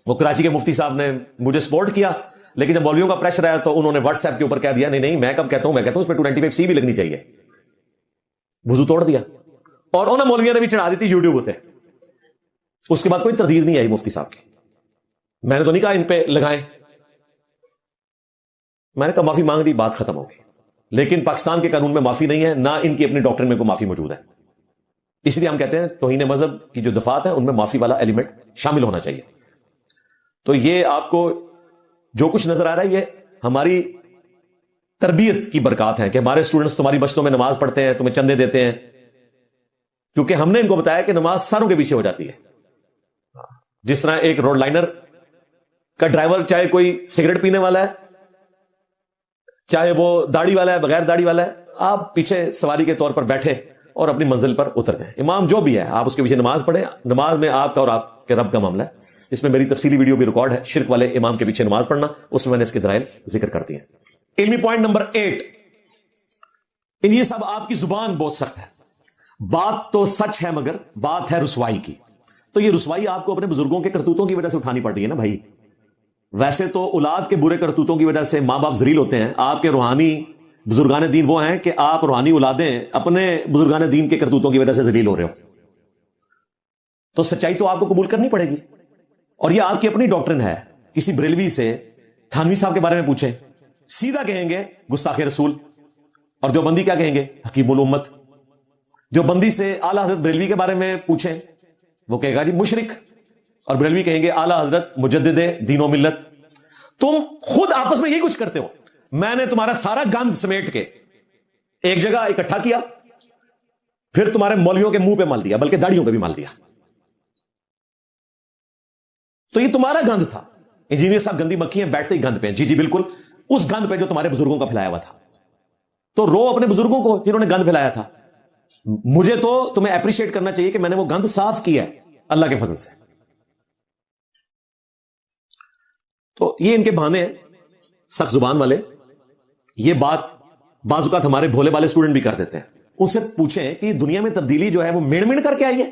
وہ کراچی کے مفتی صاحب نے مجھے سپورٹ کیا, لیکن جب مولویوں کا پریشر آیا تو انہوں نے واٹس ایپ کے اوپر کہہ دیا نہیں میں کب کہتا ہوں, میں کہتا ہوں اس پہ 295C بھی لگنی چاہیے. وضو توڑ دیا, اور انہوں نے مولویوں نے بھی چڑھا دی تھی یوٹیوب ہوتے. اس کے بعد کوئی تردید نہیں آئی مفتی صاحب کی. میں نے تو نہیں کہا ان پہ لگائیں, میں نے کہا معافی مانگ لی, بات ختم ہوگی. لیکن پاکستان کے قانون میں معافی نہیں ہے, نہ ان کی اپنی ڈاکٹرن میں کوئی معافی موجود ہے. اس لیے ہم کہتے ہیں توہین مذہب کی جو دفعات ہیں ان میں معافی والا ایلیمنٹ شامل ہونا چاہیے. تو یہ آپ کو جو کچھ نظر آ رہا ہے یہ ہماری تربیت کی برکات ہیں کہ ہمارے اسٹوڈنٹس تمہاری بچتوں میں نماز پڑھتے ہیں, تمہیں چندے دیتے ہیں, کیونکہ ہم نے ان کو بتایا کہ نماز سروں کے پیچھے ہو جاتی ہے. جس طرح ایک روڈ لائنر کا ڈرائیور چاہے کوئی سگریٹ پینے والا ہے, چاہے وہ داڑھی والا ہے بغیر داڑھی والا ہے, آپ پیچھے سواری کے طور پر بیٹھے اور اپنی منزل پر اتر جائیں. امام جو بھی ہے آپ اس کے پیچھے نماز پڑھیں. نماز میں آپ کا اور آپ کے رب کا معاملہ ہے. اس میں میری تفصیلی ویڈیو بھی ریکارڈ ہے, شرک والے امام کے پیچھے نماز پڑھنا, اس میں میں نے اس کے دلائل ذکر کر دیے. علمی پوائنٹ نمبر 8, یہ سب آپ کی زبان بہت سخت ہے. بات تو سچ ہے مگر بات ہے رسوائی کی. تو یہ رسوائی آپ کو اپنے بزرگوں کے کرتوتوں کی وجہ سے اٹھانی پڑ رہی ہے نا بھائی. ویسے تو اولاد کے برے کرتوتوں کی وجہ سے ماں باپ ذلیل ہوتے ہیں. آپ کے روحانی بزرگان دین وہ ہیں کہ آپ روحانی اولادیں اپنے بزرگان دین کے کرتوتوں کی وجہ سے ذلیل ہو رہے ہو. تو سچائی تو آپ کو قبول کرنی پڑے گی, اور یہ آپ کی اپنی ڈاکٹرن ہے. کسی بریلوی سے تھانوی صاحب کے بارے میں پوچھیں, سیدھا کہیں گے گستاخ رسول, اور دیوبندی کیا کہیں گے حکیم الامت. دیوبندی سے اعلی حضرت بریلوی کے بارے میں پوچھیں, وہ کہے گا جی مشرک, اور بریلوی کہیں گے اعلی حضرت مجدد دین و ملت. تم خود آپس میں یہی کچھ کرتے ہو. میں نے تمہارا سارا گند سمیٹ کے ایک جگہ اکٹھا کیا, پھر تمہارے مولویوں کے منہ پہ مال دیا, بلکہ داڑھیوں پہ بھی مال دیا. تو یہ تمہارا گند تھا. انجینئر صاحب گندی مکھی ہیں, بیٹھتے ہی گند پہ. جی جی بالکل, اس گند پہ جو تمہارے بزرگوں کا پھیلایا ہوا تھا. تو رو اپنے بزرگوں کو جنہوں نے گند پھیلایا تھا. مجھے تو تمہیں اپریشیٹ کرنا چاہیے کہ میں نے وہ گند صاف کیا ہے اللہ کے فضل سے. تو یہ ان کے بہانے ہیں سخت زبان والے. یہ بات بعض اوقات ہمارے بھولے والے اسٹوڈنٹ بھی کر دیتے ہیں. ان سے پوچھیں کہ دنیا میں تبدیلی جو ہے وہ مین مین کر کے آئی ہے.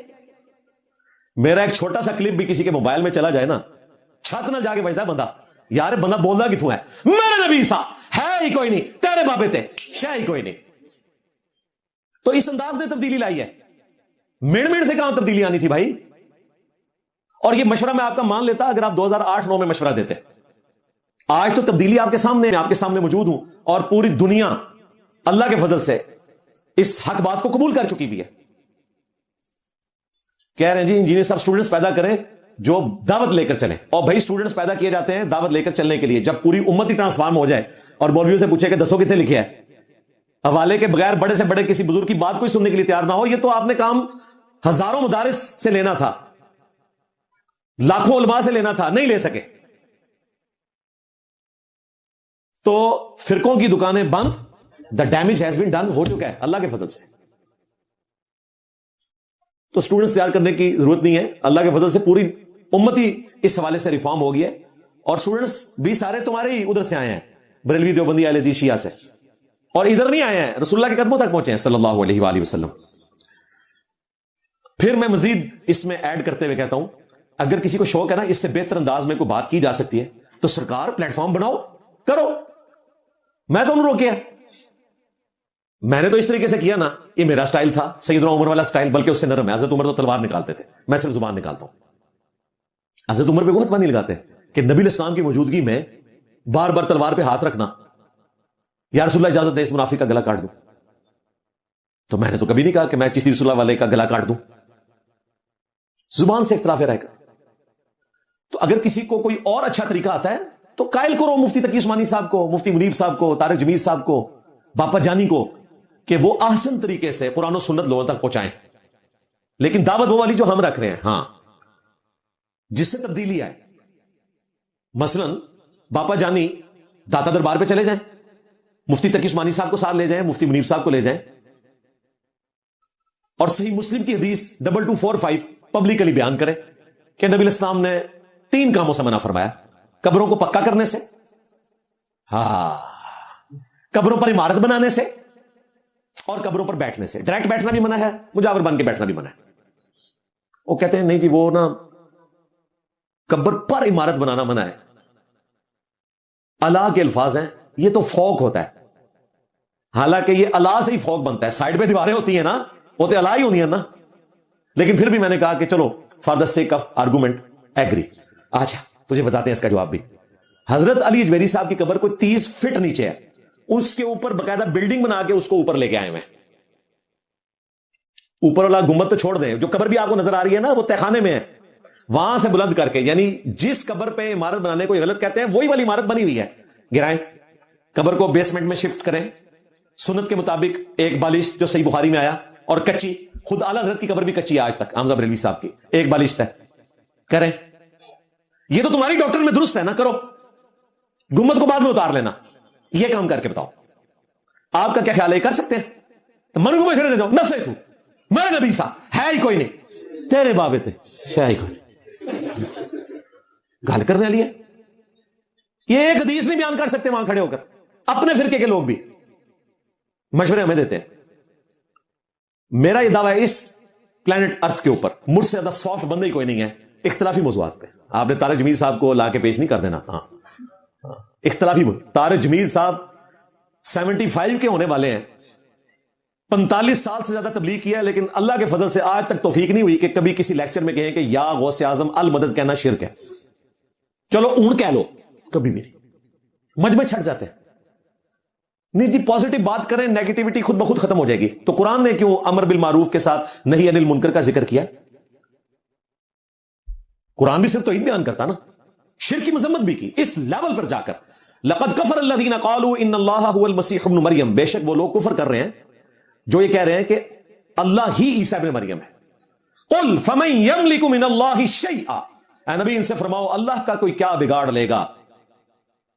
میرا ایک چھوٹا سا کلپ بھی کسی کے موبائل میں چلا جائے نا, چھت نہ جا کے بجتا بندہ, یار بندہ بولتا کتوں ہے, میرے نبی سا ہے ہی کوئی نہیں, تیرے بابے تے شے ہی کوئی نہیں. تو اس انداز نے تبدیلی لائی ہے. مین مین سے کہاں تبدیلی آنی تھی بھائی. اور یہ مشورہ میں آپ کا مان لیتا اگر آپ 2008-9 میں مشورہ دیتے. آج تو تبدیلی آپ کے سامنے موجود ہوں, اور پوری دنیا اللہ کے فضل سے اس حق بات کو قبول کر چکی بھی ہے. کہہ رہے ہیں جی انجینئر صاحب اسٹوڈنٹس پیدا کریں جو دعوت لے کر چلیں. اور بھائی اسٹوڈنٹس پیدا کیے جاتے ہیں دعوت لے کر چلنے کے لیے. جب پوری امت ہی ٹرانسفارم ہو جائے اور مولویوں سے پوچھے کہ دسو کتنے لکھے ہے, حوالے کے بغیر بڑے سے بڑے کسی بزرگ کی بات کوئی سننے کے لیے تیار نہ ہو, یہ تو آپ نے کام ہزاروں مدارس سے لینا تھا, لاکھوں علماء سے لینا تھا, نہیں لے سکے. تو فرقوں کی دکانیں بند, the damage has been done, ہو چکا ہے اللہ کے فضل سے. تو اسٹوڈنٹس تیار کرنے کی ضرورت نہیں ہے, اللہ کے فضل سے پوری امت ہی اس حوالے سے ریفارم ہو گئی ہے. اور اسٹوڈنٹس بھی سارے تمہارے ہی ادھر سے آئے ہیں, بریلوی دیوبندی اہل حدیث شیعہ سے, اور ادھر نہیں آئے ہیں, رسول اللہ کے قدموں تک پہنچے ہیں صلی اللہ علیہ وآلہ وسلم. پھر میں مزید اس میں ایڈ کرتے ہوئے کہتا ہوں, اگر کسی کو شوق ہے نا اس سے بہتر انداز میں کوئی بات کی جا سکتی ہے تو سرکار پلیٹ فارم بناؤ, کرو. میں تو انہوں روکیا, میں نے تو اس طریقے سے کیا نا, یہ میرا سٹائل تھا, سیدنا عمر والا سٹائل, بلکہ اس سے نرم ہے. حضرت عمر تو تلوار نکالتے تھے, میں صرف زبان نکالتا ہوں. حضرت عمر پہ بہت پانی لگاتے ہیں کہ نبی الاسلام کی موجودگی میں بار بار تلوار پہ ہاتھ رکھنا, یا رسول اللہ اجازت دے اس منافق کا گلا کاٹ دوں. تو میں نے تو کبھی نہیں کہا کہ میں چشتی رسول اللہ والے کا گلا کاٹ دوں. زبان سے اختلاف رائے کا. تو اگر کسی کو کوئی اور اچھا طریقہ آتا ہے تو قائل کرو مفتی تقی عثمانی صاحب کو, مفتی منیب صاحب کو, طارق جمیل صاحب کو, باپا جانی کو, کہ وہ احسن طریقے سے قرآن و سنت لوگوں تک پہنچائیں. لیکن دعوت وہ والی جو ہم رکھ رہے ہیں, ہاں, جس سے تبدیلی آئے. مثلا باپا جانی داتا دربار پہ چلے جائیں, مفتی تقی عثمانی صاحب کو ساتھ لے جائیں, مفتی منیب صاحب کو لے جائیں, اور صحیح مسلم کی حدیث 2245 پبلکلی بیان کریں کہ نبی الاسلام نے 3 کاموں سے منع فرمایا. قبروں کو پکا کرنے سے, ہاں, قبروں پر عمارت بنانے سے, اور قبروں پر بیٹھنے سے. ڈائریکٹ بیٹھنا بھی منع ہے, مجاور بن کے بیٹھنا بھی منع ہے. وہ کہتے ہیں نہیں جی وہ نا قبر پر عمارت بنانا منع ہے. اللہ کے الفاظ ہیں, یہ تو فوق ہوتا ہے. حالانکہ یہ اللہ سے ہی فوق بنتا ہے. سائڈ پہ دیواریں ہوتی ہیں نا, وہ تو اللہ ہی ہوتی ہیں نا. لیکن پھر بھی میں نے کہا کہ چلو for the sake of argument agree. اچھا تجھے بتاتے ہیں اس کا جواب بھی. حضرت علی اجویری صاحب کی قبر کوئی 30 فٹ نیچے ہے, اس کے اوپر باقاعدہ بلڈنگ بنا کے اس کو اوپر لے کے آئے ہوئے. اوپر والا گنبد تو چھوڑ دیں, جو قبر بھی آپ کو نظر آ رہی ہے نا وہ تہخانے میں ہے, وہاں سے بلند کر کے, یعنی جس قبر پہ عمارت بنانے کو غلط کہتے ہیں وہی والی عمارت بنی ہوئی ہے, گرائیں, قبر کو بیسمنٹ میں شفٹ کریں, سنت کے مطابق ایک بالشت جو صحیح بخاری میں آیا, اور کچی, خود اعلیٰ حضرت کی قبر بھی کچی ہے آج تک, حمزہ بریلوی صاحب کی ایک بالشت ہے, کریں. یہ تو تمہاری ڈاکٹر میں درست ہے نا, کرو. گنبد کو بعد میں اتار لینا, یہ کام کر کے بتاؤ. آپ کا کیا خیال ہے, کر سکتے ہیں؟ من کو مشورے دے دو, نہ صحیح تو میرے نبی سا ہے ہی کوئی نہیں, تیرے بابے تے ہے ہی کوئی. گال کرنے والی ہے. یہ ایک حدیث نہیں بیان کر سکتے وہاں کھڑے ہو کر. اپنے فرقے کے لوگ بھی مشورے ہمیں دیتے ہیں. میرا یہ دعویٰ ہے اس پلانٹ ارتھ کے اوپر مجھ سے زیادہ سافٹ بندے ہی کوئی نہیں ہے اختلافی موضوعات پہ. آپ نے طارق جمیل صاحب کو لا کے پیش نہیں کر دینا. ہاں, اختلافی طارق جمیل صاحب 75 کے ہونے والے ہیں, 45 سال سے زیادہ تبلیغ کیا ہے, لیکن اللہ کے فضل سے آج تک توفیق نہیں ہوئی کہ کبھی کسی لیکچر میں کہیں کہ یا غوث اعظم المدد کہنا شرک ہے. چلو اون کہہ لو, کبھی بھی نہیں, مجمع چھٹ جاتے ہیں. نہیں جی پازیٹو بات کریں, نیگیٹیوٹی خود بخود ختم ہو جائے گی. تو قرآن نے کیوں امر بالمعروف کے ساتھ نہی عن المنکر کا ذکر کیا؟ قرآن بھی صرف توحید بیان کرتا نا, شرک کی مذمت بھی کی اس لیول پر جا کر. لقد کفر الذین قالوا ان اللہ هو المسیح ابن مریم, بے شک وہ لوگ کفر کر رہے ہیں جو یہ کہہ رہے ہیں کہ اللہ ہی عیسیٰ ابن مریم ہے. قل فمن یملک من اللہ شیئا، اے نبی ان سے فرماؤ اللہ کا کوئی کیا بگاڑ لے گا.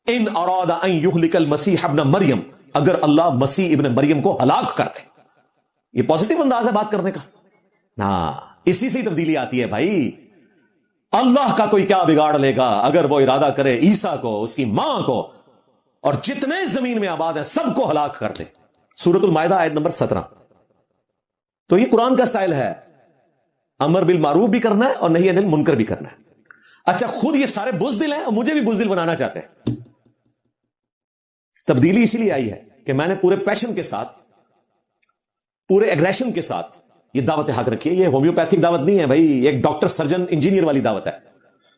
ان اراد ان یہلک المسیح ابن مریم، اگر اللہ مسیح ابن مریم کو ہلاک کر دے. یہ پازیٹیو انداز ہے بات کرنے کا. ہاں اسی سے تبدیلی آتی ہے بھائی. اللہ کا کوئی کیا بگاڑ لے گا اگر وہ ارادہ کرے عیسیٰ کو، اس کی ماں کو، اور جتنے زمین میں آباد ہیں سب کو ہلاک کر دے. سورۃ المائدہ آیت نمبر 17. تو یہ قرآن کا سٹائل ہے، امر بالمعروف بھی کرنا ہے اور نہی عن المنکر بھی کرنا ہے. اچھا خود یہ سارے بزدل ہیں اور مجھے بھی بزدل بنانا چاہتے ہیں. تبدیلی اسی لیے آئی ہے کہ میں نے پورے پیشن کے ساتھ، پورے ایگریشن کے ساتھ یہ دعوت حق رکھی ہے. یہ ہومیوپیتھک دعوت نہیں ہے بھائی، ایک ڈاکٹر سرجن انجینئر والی دعوت ہے.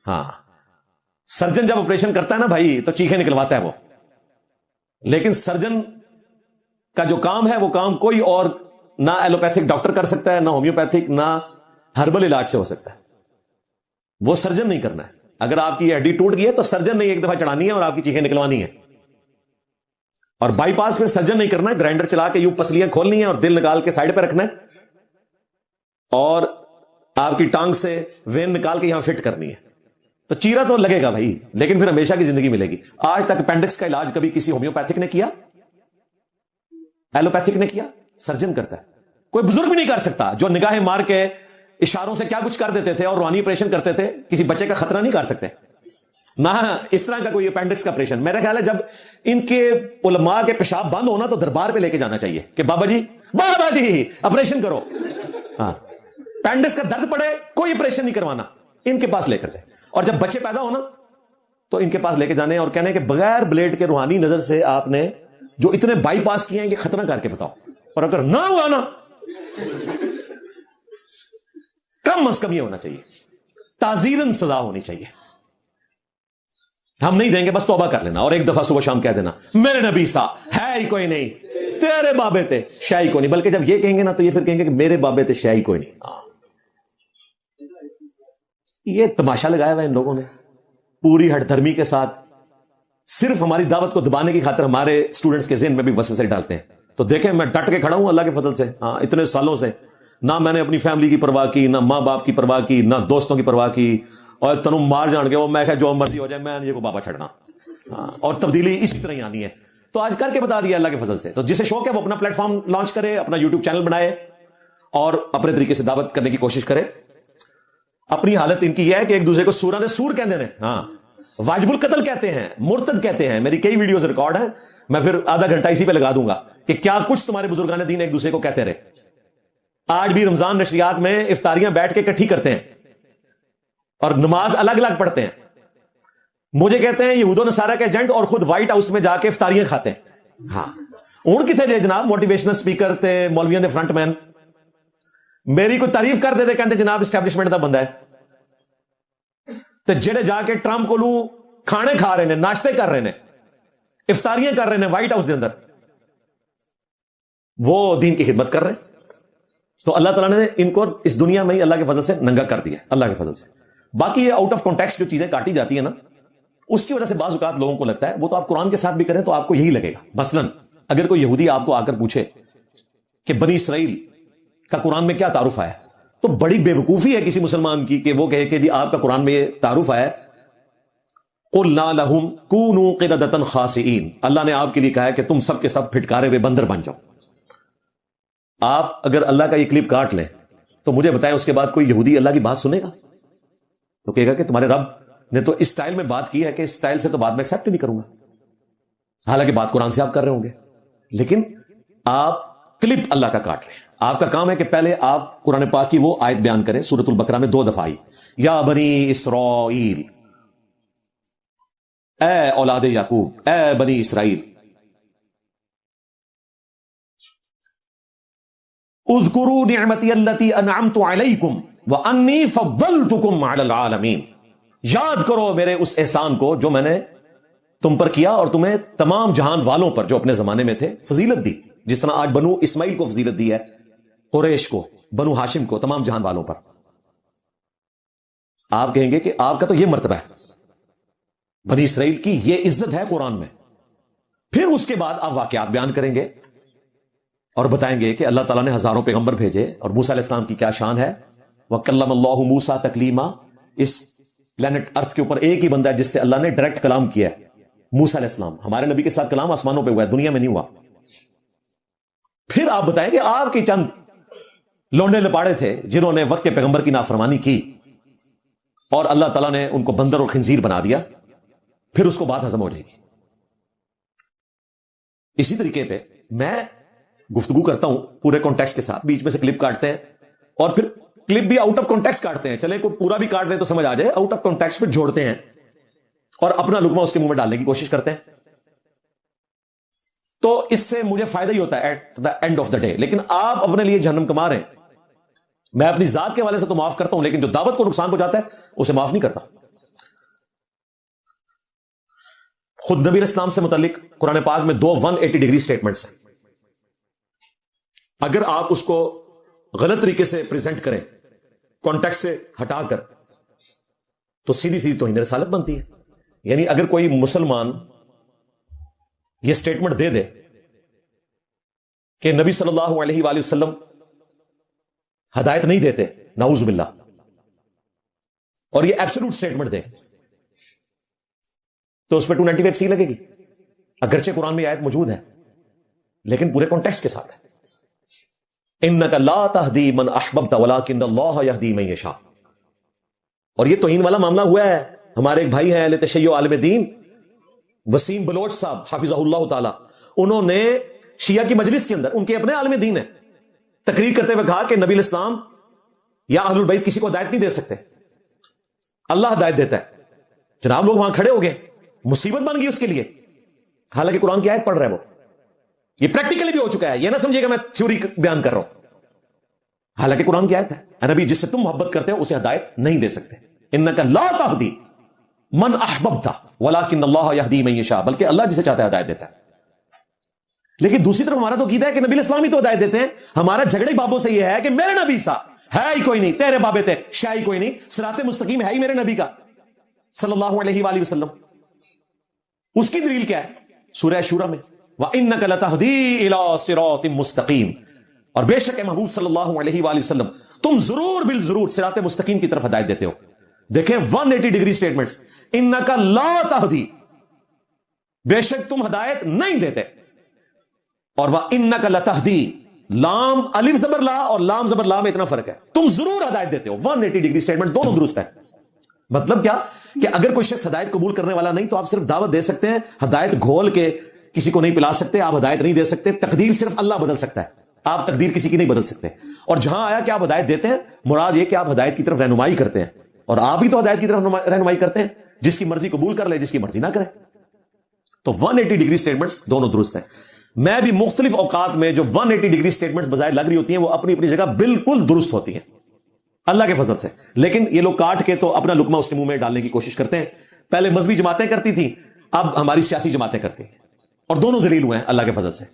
ہاں سرجن جب آپریشن کرتا ہے نا بھائی تو چیخیں نکلواتا ہے وہ، لیکن سرجن کا جو کام ہے وہ کام کوئی اور نہ ایلوپیتھک ڈاکٹر کر سکتا ہے، نہ ہومیوپیتھک، نہ ہربل علاج سے ہو سکتا ہے. وہ سرجن نہیں کرنا ہے. اگر آپ کی ہڈی ٹوٹ گئی ہے تو سرجن نے ایک دفعہ چڑھانی ہے اور آپ کی چیخیں نکلوانی ہے. اور بائی پاس پھر سرجن نہیں کرنا ہے، گرائنڈر چلا کے یوں پسلیاں کھولنی ہے اور دل نکال کے سائڈ پہ رکھنا ہے اور آپ کی ٹانگ سے وین نکال کے یہاں فٹ کرنی ہے. تو چیرا تو لگے گا بھائی، لیکن پھر ہمیشہ کی زندگی ملے گی. آج تک اپینڈکس کا علاج کبھی کسی ہومیوپیتھک نے کیا؟ ایلوپیتھک نے کیا؟ سرجن کرتا ہے. کوئی بزرگ بھی نہیں کر سکتا جو نگاہیں مار کے اشاروں سے کیا کچھ کر دیتے تھے اور روحانی آپریشن کرتے تھے. کسی بچے کا خطرہ نہیں کر سکتے، نہ اس طرح کا کوئی اپینڈکس کا آپریشن. میرا خیال ہے جب ان کے علماء کے پیشاب بند ہونا تو دربار پہ لے کے جانا چاہیے کہ بابا جی آپریشن کرو. ہاں اپینڈکس کا درد پڑے کوئی آپریشن نہیں کروانا، ان کے پاس لے کر جائے. اور جب بچے پیدا ہونا تو ان کے پاس لے کے جانے اور کہنے کہ بغیر بلیڈ کے روحانی نظر سے آپ نے جو اتنے بائی پاس کیے ہیں کہ ختم کر کے بتاؤ. اور اگر نہ ہوا نا، کم از کم یہ ہونا چاہیے، تعزیراً سزا ہونی چاہیے. ہم نہیں دیں گے، بس توبہ کر لینا اور ایک دفعہ صبح شام کہہ دینا میرے نبی سا ہے ہی کوئی نہیں، تیرے بابے تھے شے ہی کوئی نہیں. بلکہ جب یہ کہیں گے نا تو یہ پھر کہیں گے کہ میرے بابے تھے شے ہی کوئی نہیں. یہ تماشا لگایا ہوا ان لوگوں نے پوری ہٹ دھرمی کے ساتھ، صرف ہماری دعوت کو دبانے کی خاطر ہمارے اسٹوڈنٹس کے ذہن میں بھی وسوسے ڈالتے ہیں. تو دیکھیں میں ڈٹ کے کھڑا ہوں اللہ کے فضل سے. ہاں اتنے سالوں سے نہ میں نے اپنی فیملی کی پرواہ کی، نہ ماں باپ کی پرواہ کی، نہ دوستوں کی پرواہ کی. اور تنوں مار جان کے وہ میں کہ جو مرضی ہو جائے میں یہ کو بابا چھڑنا. اور تبدیلی اسی طرح ہی آنی ہے. تو آج کر کے بتا دیا اللہ کے فضل سے. تو جسے شوق ہے وہ اپنا پلیٹ فارم لانچ کرے، اپنا یوٹیوب چینل بنائے اور اپنے طریقے سے دعوت کرنے کی کوشش کرے. اپنی حالت ان کی یہ ہے کہ ایک دوسرے کو سورہ سور کہتے ہیں، ہاں واجب القتل کہتے ہیں، مرتد کہتے ہیں. میری کئی ویڈیوز ریکارڈ ہیں، میں پھر آدھا گھنٹہ اسی پہ لگا دوں گا کہ کیا کچھ تمہارے بزرگان دین ایک دوسرے کو کہتے رہے. آج بھی رمضان نشریات میں افطاریاں بیٹھ کے اکٹھی کرتے ہیں اور نماز الگ الگ پڑھتے ہیں. مجھے کہتے ہیں یہود و نصارہ کے ایجنٹ اور خود وائٹ ہاؤس میں جا کے افطاریاں کھاتے ہیں. ہاں ہوں کتنے جے جناب موٹیویشنل سپیکر تے مولویوں دے فرنٹ مین میری کوئی تعریف کر دے کہتے جناب اسٹیبلشمنٹ دا بندہ ہے. تو جڑے جا کے ٹرمپ کو لوں کھانے کھا رہے ہیں، ناشتے کر رہے ہیں، افطاریاں کر رہے ہیں وائٹ ہاؤس دے اندر، وہ دین کی خدمت کر رہے ہیں. تو اللہ تعالیٰ نے ان کو اس دنیا میں ہی اللہ کے فضل سے ننگا کر دیا اللہ کے فضل سے. باقی یہ آؤٹ آف کانٹیکسٹ جو چیزیں کاٹی جاتی ہیں نا، اس کی وجہ سے بعض اوقات لوگوں کو لگتا ہے، وہ تو آپ قرآن کے ساتھ بھی کریں تو آپ کو یہی لگے گا. مثلا اگر کوئی یہودی آپ کو آ کر پوچھے کہ بنی اسرائیل کا قرآن میں کیا تعارف آیا، تو بڑی بے وقوفی ہے کسی مسلمان کی کہ وہ کہے کہ جی آپ کا قرآن میں یہ تعارف آیا قُلْنَا لَهُمْ كُونُوا قِرَدَةً خَاسِئِينَ. اللہ نے آپ کے لیے کہا ہے کہ تم سب کے سب پھٹکارے ہوئے بندر بن جاؤ. آپ اگر اللہ کا یہ کلپ کاٹ لیں تو مجھے بتائیں اس کے بعد کوئی یہودی اللہ کی بات سنے گا تو کہے گا کہ تمہارے رب نے تو اس سٹائل میں بات کی ہے کہ اس سٹائل سے تو بعد میں ایکسپٹ نہیں کروں گا. حالانکہ بات قرآن سے آپ کر رہے ہوں گے، لیکن آپ کلپ اللہ کا کاٹ رہے ہیں. آپ کا کام ہے کہ پہلے آپ قرآن پاک کی وہ آیت بیان کریں. سورۃ البقرہ میں 2 دفعہ آئی، یا بنی اسرائیل، اے اولاد یعقوب، اے بنی اسرائیل، اذکروا نعمتی التی انعمت علیکم وانی فضلتکم علی العالمین. یاد کرو میرے اس احسان کو جو میں نے تم پر کیا اور تمہیں تمام جہان والوں پر جو اپنے زمانے میں تھے فضیلت دی. جس طرح آج بنو اسماعیل کو فضیلت دی ہے، قریش کو، بنو ہاشم کو، تمام جہان والوں پر. آپ کہیں گے کہ آپ کا تو یہ مرتبہ ہے، بنی اسرائیل کی یہ عزت ہے قرآن میں. پھر اس کے بعد آپ واقعات بیان کریں گے اور بتائیں گے کہ اللہ تعالیٰ نے ہزاروں پیغمبر بھیجے اور موسیٰ علیہ السلام کی کیا شان ہے. وَكَلَّمَ اللَّهُ مُوسَىٰ تَكْلِيمًا. اس پلانٹ ارتھ کے اوپر ایک ہی بندہ ہے جس سے اللہ نے ڈائریکٹ کلام کیا ہے, موسیٰ علیہ السلام. ہمارے نبی کے ساتھ کلام آسمانوں پہ ہوا ہے, دنیا میں نہیں ہوا. پھر آپ بتائیں کہ آپ کی چند لونڈے لپاڑے تھے جنہوں نے وقت کے پیغمبر کی نافرمانی کی اور اللہ تعالیٰ نے ان کو بندر اور خنزیر بنا دیا, پھر اس کو بات ہضم ہو جائے گی. اسی طریقے پہ میں گفتگو کرتا ہوں پورے کانٹیکسٹ کے ساتھ, بیچ میں سے کلپ کاٹتے ہیں اور پھر کلپ بھی آؤٹ آف کانٹیکسٹ کاٹتے ہیں. چلے کوئی پورا بھی کاٹ دیں تو سمجھ آ جائے, آؤٹ آف کانٹیکسٹ پہ جوڑتے ہیں اور اپنا لقمہ اس کے منہ میں ڈالنے کی کوشش کرتے ہیں. تو اس سے مجھے فائدہ ہی ہوتا ہے at the end of the day. لیکن آپ اپنے لیے جہنم کما رہے ہیں. میں اپنی ذات کے والے سے تو معاف کرتا ہوں, لیکن جو دعوت کو نقصان پہنچاتا ہے اسے معاف نہیں کرتا. خود نبی علیہ السلام سے متعلق قرآن پاک میں 2 180 ڈگری سٹیٹمنٹس ہیں. اگر آپ اس کو غلط طریقے سے پریزنٹ کریں, کانٹیکسٹ سے ہٹا کر, تو سیدھی سیدھی توہین رسالت بنتی ہے. یعنی اگر کوئی مسلمان یہ سٹیٹمنٹ دے دے کہ نبی صلی اللہ علیہ وآلہ وسلم ہدایت نہیں دیتے, نعوذ باللہ, اور یہ ایبسولوٹ سٹیٹمنٹ دے, تو اس پہ 295 سی لگے گی. اگرچہ قرآن میں آیت موجود ہے لیکن پورے کانٹیکسٹ کے ساتھ ہے. انک لا تہدی من احببت ولکن اللہ یہدی من یشاء. اور یہ توہین والا معاملہ ہوا ہے. ہمارے ایک بھائی ہیں اہل تشیع عالم دین وسیم بلوچ صاحب حافظہ اللہ تعالی, انہوں نے شیعہ کی مجلس کے اندر, ان کے اپنے عالم دین ہے, تقریر کرتے ہوئے کہا کہ نبی علیہ السلام یا اہل البیت کسی کو ہدایت نہیں دے سکتے, اللہ ہدایت دیتا ہے. جناب لوگ وہاں کھڑے ہو گئے, مصیبت بن گئی اس کے لیے. حالانکہ قرآن کی آیت پڑھ رہا ہے وہ, یہ پریکٹیکلی بھی ہو چکا ہے, یہ نہ سمجھے گا میں تھیوری بیان کر رہا ہوں. حالانکہ قرآن کی آیت ہے, اے نبی جس سے تم محبت کرتے ہو اسے ہدایت نہیں دے سکتے. انک لا تہدی من احببت ولکن اللہ یہدی من یشاء. بلکہ اللہ جسے چاہتا ہے ہدایت دیتا ہے. لیکن دوسری طرف ہمارا تو عقیدہ ہے کہ نبی علیہ السلام ہی تو ہدایت دیتے ہیں. ہمارا جھگڑے بابوں سے یہ ہے کہ میرے نبی سا ہے ہی کوئی نہیں, تیرے بابے تھے شاہ ہی کوئی نہیں, صراط مستقیم ہے ہی میرے نبی کا صلی اللہ علیہ وآلہ وسلم. اس کی دلیل کیا ہے؟ سورہ شورى میں وَإِنَّكَ لَتَهْدِي إِلَىٰ صِرَاطٍ مُسْتَقِيمٍ. اور بے شک اے محبوب صلی اللہ علیہ وآلہ وسلم تم ضرور بالضرور صراط مستقیم کی طرف ہدایت دیتے ہو. دیکھیں 180 ڈگری سٹیٹمنٹس. اِنَّكَ لَا تَهْدِي, بے شک تم ہدایت نہیں دیتے. اور وَإِنَّكَ لَتَهْدِي, لام الف زبر لا اور لام زبر لا میں اتنا فرق ہے, تم ضرور ہدایت دیتے ہو. 180 ڈگری سٹیٹمنٹ دونوں درست ہے. مطلب کیا کہ اگر کوئی شخص ہدایت قبول کرنے والا نہیں تو آپ صرف دعوت دے سکتے ہیں, ہدایت گھول کے کسی کو نہیں پلا سکتے, آپ ہدایت نہیں دے سکتے. تقدیر صرف اللہ بدل سکتا ہے, آپ تقدیر کسی کی نہیں بدل سکتے. اور جہاں آیا کہ آپ ہدایت دیتے ہیں, مراد یہ کہ آپ ہدایت کی طرف رہنمائی کرتے ہیں, اور آپ ہی تو ہدایت کی طرف رہنمائی کرتے ہیں. جس کی مرضی قبول کر لے, جس کی مرضی نہ کرے. تو 180 ڈگری سٹیٹمنٹس دونوں درست ہیں. میں بھی مختلف اوقات میں جو 180 ڈگری سٹیٹمنٹس بظاہر لگ رہی ہوتی ہیں وہ اپنی اپنی جگہ بالکل درست ہوتی ہیں اللہ کے فضل سے. لیکن یہ لوگ کاٹ کے تو اپنا لقمہ اس کے منہ میں ڈالنے کی کوشش کرتے ہیں. پہلے مذہبی جماعتیں کرتی تھی, اب ہماری سیاسی جماعتیں کرتی ہیں, اور دونوں ذلیل ہوئے ہیں اللہ کے فضل سے.